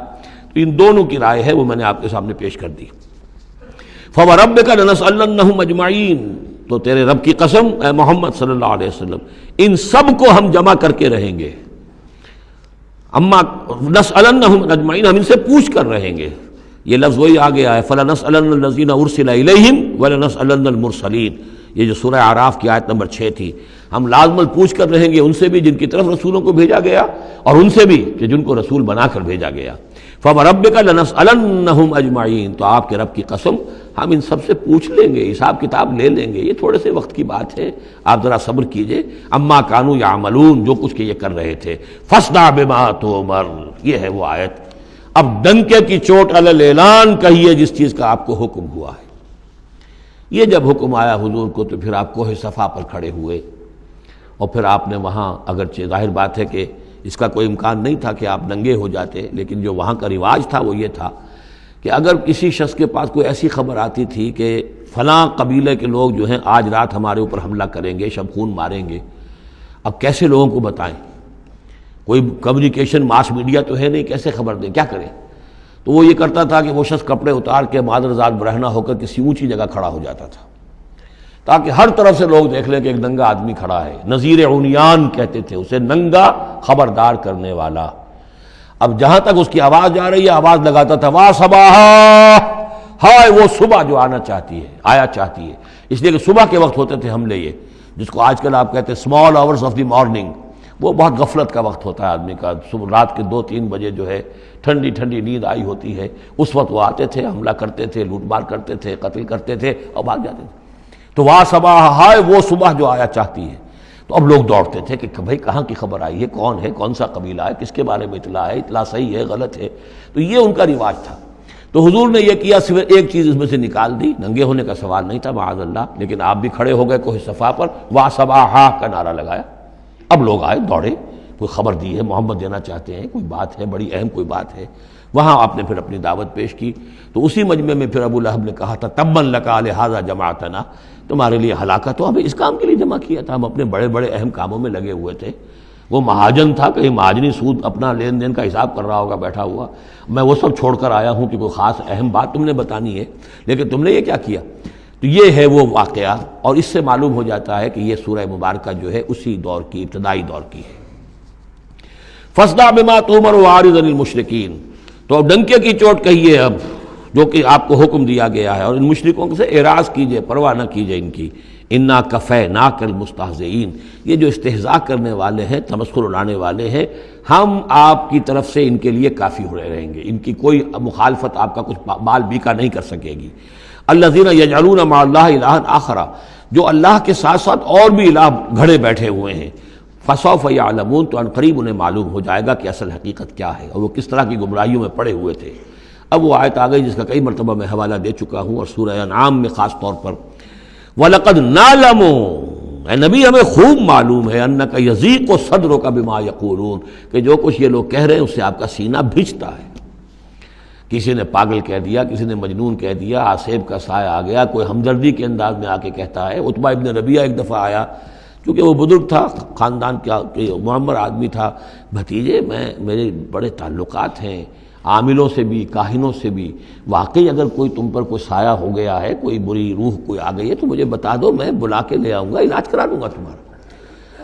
تو ان دونوں کی رائے ہے، وہ میں نے آپ کے سامنے پیش کر دی۔ فَوَرَبِّكَ لَنَسْأَلَنَّهُمْ أَجْمَعِينَ، تو تیرے رب کی قسم اے محمد صلی اللہ علیہ وسلم، ان سب کو ہم جمع کر کے رہیں گے۔ اما نسألنهم اجمعین، ہم ان سے پوچھ کر رہیں گے، یہ لفظ وہی آ گیا ہے، فَلَنَسْأَلَنَّ الَّذِينَ أُرْسِلَ إِلَيْهِمْ وَلَنَسْأَلَنَّ الْمُرْسَلِينَ، یہ جو سورہ اعراف کی آیت نمبر 6 تھی، ہم لازماً پوچھ کر رہیں گے ان سے بھی جن کی طرف رسولوں کو بھیجا گیا، اور ان سے بھی کہ جن کو رسول بنا کر بھیجا گیا۔ فَوَرَبِّكَ لَنَسْأَلَنَّهُمْ أَجْمَعِينَ، تو آپ کے رب کی قسم ہم ان سب سے پوچھ لیں گے، حساب کتاب لے لیں گے، یہ تھوڑے سے وقت کی بات ہے، آپ ذرا صبر کیجئے۔ اما كانوا يعملون، جو کچھ کہ یہ کر رہے تھے، فاصدع بما تؤمر، یہ ہے وہ آیت۔ اب ڈنکے کی چوٹ علی الاعلان کہیے جس چیز کا آپ کو حکم ہوا ہے۔ یہ جب حکم آیا حضور کو تو پھر آپ کوہ صفا پر کھڑے ہوئے، اور پھر آپ نے وہاں، اگرچہ ظاہر بات ہے کہ اس کا کوئی امکان نہیں تھا کہ آپ ننگے ہو جاتے، لیکن جو وہاں کا رواج تھا وہ یہ تھا کہ اگر کسی شخص کے پاس کوئی ایسی خبر آتی تھی کہ فلاں قبیلے کے لوگ جو ہیں آج رات ہمارے اوپر حملہ کریں گے، شب خون ماریں گے۔ اب کیسے لوگوں کو بتائیں؟ کوئی کمیونیکیشن ماس میڈیا تو ہے نہیں، کیسے خبر دیں، کیا کریں؟ تو وہ یہ کرتا تھا کہ وہ شخص کپڑے اتار کے مادر ذات برہنہ ہو کر کسی اونچی جگہ کھڑا ہو جاتا تھا تاکہ ہر طرف سے لوگ دیکھ لیں کہ ایک ننگا آدمی کھڑا ہے۔ نذیر عریان کہتے تھے اسے، ننگا خبردار کرنے والا۔ اب جہاں تک اس کی آواز جا رہی ہے آواز لگاتا تھا وا صباحا، ہائے وہ صبح جو آنا چاہتی ہے، آیا چاہتی ہے۔ اس لیے کہ صبح کے وقت ہوتے تھے حملے، یہ جس کو آج کل آپ کہتے ہیں small hours of the morning, وہ بہت غفلت کا وقت ہوتا ہے آدمی کا، صبح رات کے 2-3 بجے جو ہے ٹھنڈی ٹھنڈی نیند آئی ہوتی ہے، اس وقت وہ آتے تھے، حملہ کرتے تھے، لوٹ مار کرتے تھے، قتل کرتے تھے اور بھاگ جاتے تھے۔ تو وا صباح، ہائے وہ صبح جو آیا چاہتی ہے۔ تو اب لوگ دوڑتے تھے کہ بھائی کہاں کی خبر آئی ہے، کون ہے، کون سا قبیلہ ہے، کس کے بارے میں اطلاع ہے، اطلاع صحیح ہے غلط ہے۔ تو یہ ان کا رواج تھا۔ تو حضور نے یہ کیا، صرف ایک چیز اس میں سے نکال دی، ننگے ہونے کا سوال نہیں تھا معاذ اللہ، لیکن آپ بھی کھڑے ہو گئے کوہ صفا پر، وا صباحا کا نعرہ لگایا۔ اب لوگ آئے، دوڑے، کوئی خبر دی ہے، محمد دینا چاہتے ہیں، کوئی بات ہے، بڑی اہم کوئی بات ہے۔ وہاں آپ نے پھر اپنی دعوت پیش کی۔ تو اسی مجمع میں پھر ابو لہب نے کہا تھا تبا لک لہذا جمعتنا، تمہارے لیے ہلاکت ہو، ہمیں اس کام کے لیے جمع کیا تھا، ہم اپنے بڑے بڑے اہم کاموں میں لگے ہوئے تھے۔ وہ مہاجن تھا، کہیں مہاجنی سود اپنا لین دین کا حساب کر رہا ہوگا بیٹھا ہوا، میں وہ سب چھوڑ کر آیا ہوں کہ کوئی خاص اہم بات تم نے بتانی ہے، لیکن تم نے یہ کیا کیا؟ تو یہ ہے وہ واقعہ، اور اس سے معلوم ہو جاتا ہے کہ یہ سورہ مبارکہ جو ہے اسی دور کی، ابتدائی دور کی ہے۔ فاصدع بما تؤمر واعرض عن المشرکین، تو اب ڈنکے کی چوٹ کہیے اب جو کہ آپ کو حکم دیا گیا ہے، اور ان مشرکوں سے اعراض کیجئے، پرواہ نہ کیجئے ان کی۔ انا کفیناک المستہزئین، یہ جو استہزاء کرنے والے ہیں، تمسخر اڑانے والے ہیں، ہم آپ کی طرف سے ان کے لیے کافی ہوئے رہیں گے، ان کی کوئی مخالفت آپ کا کچھ بال بیکا نہیں کر سکے گی۔ الذین یجعلون مع اللہ الہا آخر، جو اللہ کے ساتھ ساتھ اور بھی الہ گھڑے بیٹھے ہوئے ہیں، فسوف یعلمون، تو ان قریب انہیں معلوم ہو جائے گا کہ اصل حقیقت کیا ہے اور وہ کس طرح کی گمراہیوں میں پڑے ہوئے تھے۔ اب وہ آیت آ گئی جس کا کئی مرتبہ میں حوالہ دے چکا ہوں، اور سورہ انعام میں خاص طور پر وَلَقَدْ نَعْلَمُ، اے نبی ہمیں خوب معلوم ہے، اَنَّكَ يَضِيقُ صَدْرُكَ بِمَا يَقُولُونَ، کہ جو کچھ یہ لوگ کہہ رہے ہیں اس سے آپ کا سینہ بھجتا ہے۔ کسی نے پاگل کہہ دیا، کسی نے مجنون کہہ دیا، آصیب کا سایہ آ گیا، کوئی ہمدردی کے انداز میں آ کے کہتا ہے۔ عتبہ ابن ربیعہ ایک دفعہ آیا، کیونکہ وہ بزرگ تھا، خاندان کا معمر آدمی تھا، بھتیجے میرے بڑے تعلقات ہیں عاملوں سے بھی، کاہنوں سے بھی، واقعی اگر کوئی تم پر کوئی سایہ ہو گیا ہے، کوئی بری روح کوئی آ گئی ہے تو مجھے بتا دو، میں بلا کے لے آؤں گا، علاج کرا دوں گا تمہارا۔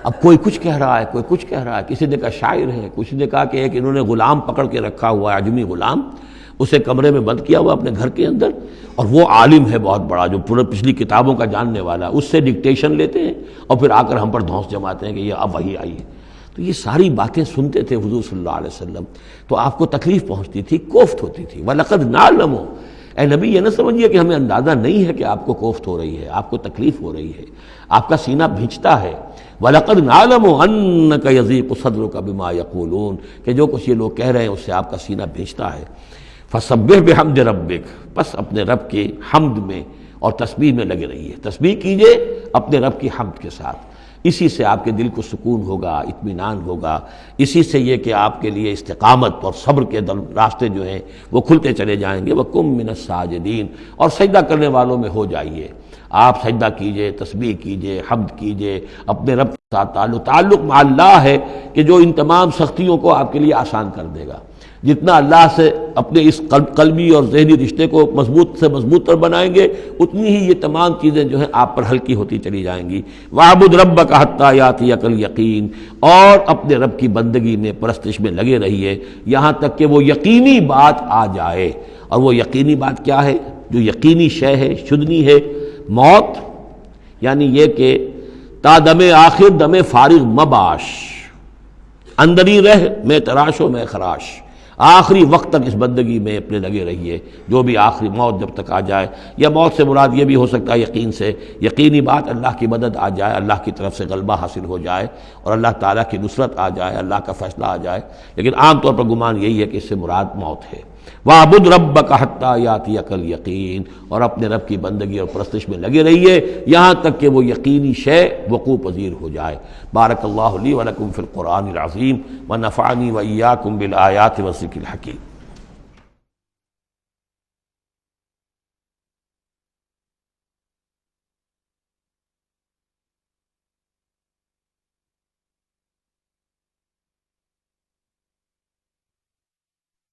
اب کوئی کچھ کہہ رہا ہے، کوئی کچھ کہہ رہا ہے، کسی نے کہا شاعر ہے، کسی نے کہا کہ ایک انہوں نے غلام پکڑ کے رکھا ہوا ہے، عجمی غلام، اسے کمرے میں بند کیا ہوا اپنے گھر کے اندر، اور وہ عالم ہے بہت بڑا جو پورے پچھلی کتابوں کا جاننے والا، اس سے ڈکٹیشن لیتے ہیں اور پھر آ کر ہم پر دھونس جماتے ہیں کہ یہ اب وحی آئی ہے۔ تو یہ ساری باتیں سنتے تھے حضور صلی اللہ علیہ وسلم، تو آپ کو تکلیف پہنچتی تھی، کوفت ہوتی تھی۔ وَلَقَدْ نَعْلَمُ، اے نبی یہ نہ سمجھیے کہ ہمیں اندازہ نہیں ہے کہ آپ کو کوفت ہو رہی ہے، آپ کو تکلیف ہو رہی ہے، آپ کا سینہ بھینچتا ہے۔ وَلَقَدْ نَعْلَمُ أَنَّكَ يَضِيقُ صَدْرُكَ بِمَا يَقُولُونَ، کہ جو کچھ یہ لوگ کہہ رہے ہیں اس سے آپ کا سینہ بھینچتا ہے۔ فَسَبِّحْ بِحَمْدِ رَبِّكَ، بس اپنے رب کے حمد میں اور تسبیح میں لگے رہیے، تسبیح کیجئے اپنے رب کی حمد کے ساتھ، اسی سے آپ کے دل کو سکون ہوگا، اطمینان ہوگا، اسی سے یہ کہ آپ کے لیے استقامت اور صبر کے راستے جو ہیں وہ کھلتے چلے جائیں گے۔ وَقُم مِّنَ السَّاجِدِينَ، اور سجدہ کرنے والوں میں ہو جائیے، آپ سجدہ کیجئے، تسبیح کیجئے، حمد کیجئے، اپنے رب کے ساتھ تعلق مع اللہ ہے کہ جو ان تمام سختیوں کو آپ کے لیے آسان کر دے گا۔ جتنا اللہ سے اپنے اس قلبی اور ذہنی رشتے کو مضبوط سے مضبوط تر بنائیں گے، اتنی ہی یہ تمام چیزیں جو ہیں آپ پر ہلکی ہوتی چلی جائیں گی۔ وَاعْبُدْ رَبَّكَ حَتَّىٰ يَأْتِيَكَ الْيَقِينُ، اور اپنے رب کی بندگی میں، پرستش میں لگے رہیے یہاں تک کہ وہ یقینی بات آ جائے۔ اور وہ یقینی بات کیا ہے؟ جو یقینی شے ہے، شدنی ہے، موت، یعنی یہ کہ تا دم آخر دم فارغ مباش، اندری رہ میں تراش و میں خراش، آخری وقت تک اس بندگی میں اپنے لگے رہیے، جو بھی آخری موت جب تک آ جائے، یا موت سے مراد یہ بھی ہو سکتا ہے یقین سے، یقینی بات اللہ کی مدد آ جائے، اللہ کی طرف سے غلبہ حاصل ہو جائے اور اللہ تعالیٰ کی نصرت آ جائے، اللہ کا فیصلہ آ جائے، لیکن عام طور پر گمان یہی ہے کہ اس سے مراد موت ہے۔ وَاعْبُدْ رَبَّكَ حَتَّىٰ يَأْتِيَكَ الْيَقِينُ، اور اپنے رب کی بندگی اور پرستش میں لگے رہیے یہاں تک کہ وہ یقینی شے وقوع پذیر ہو جائے۔ بارک اللہ لی ولکم فی القرآن العظیم ونفعنی وإیاکم بالآیات والذکر الحکیم۔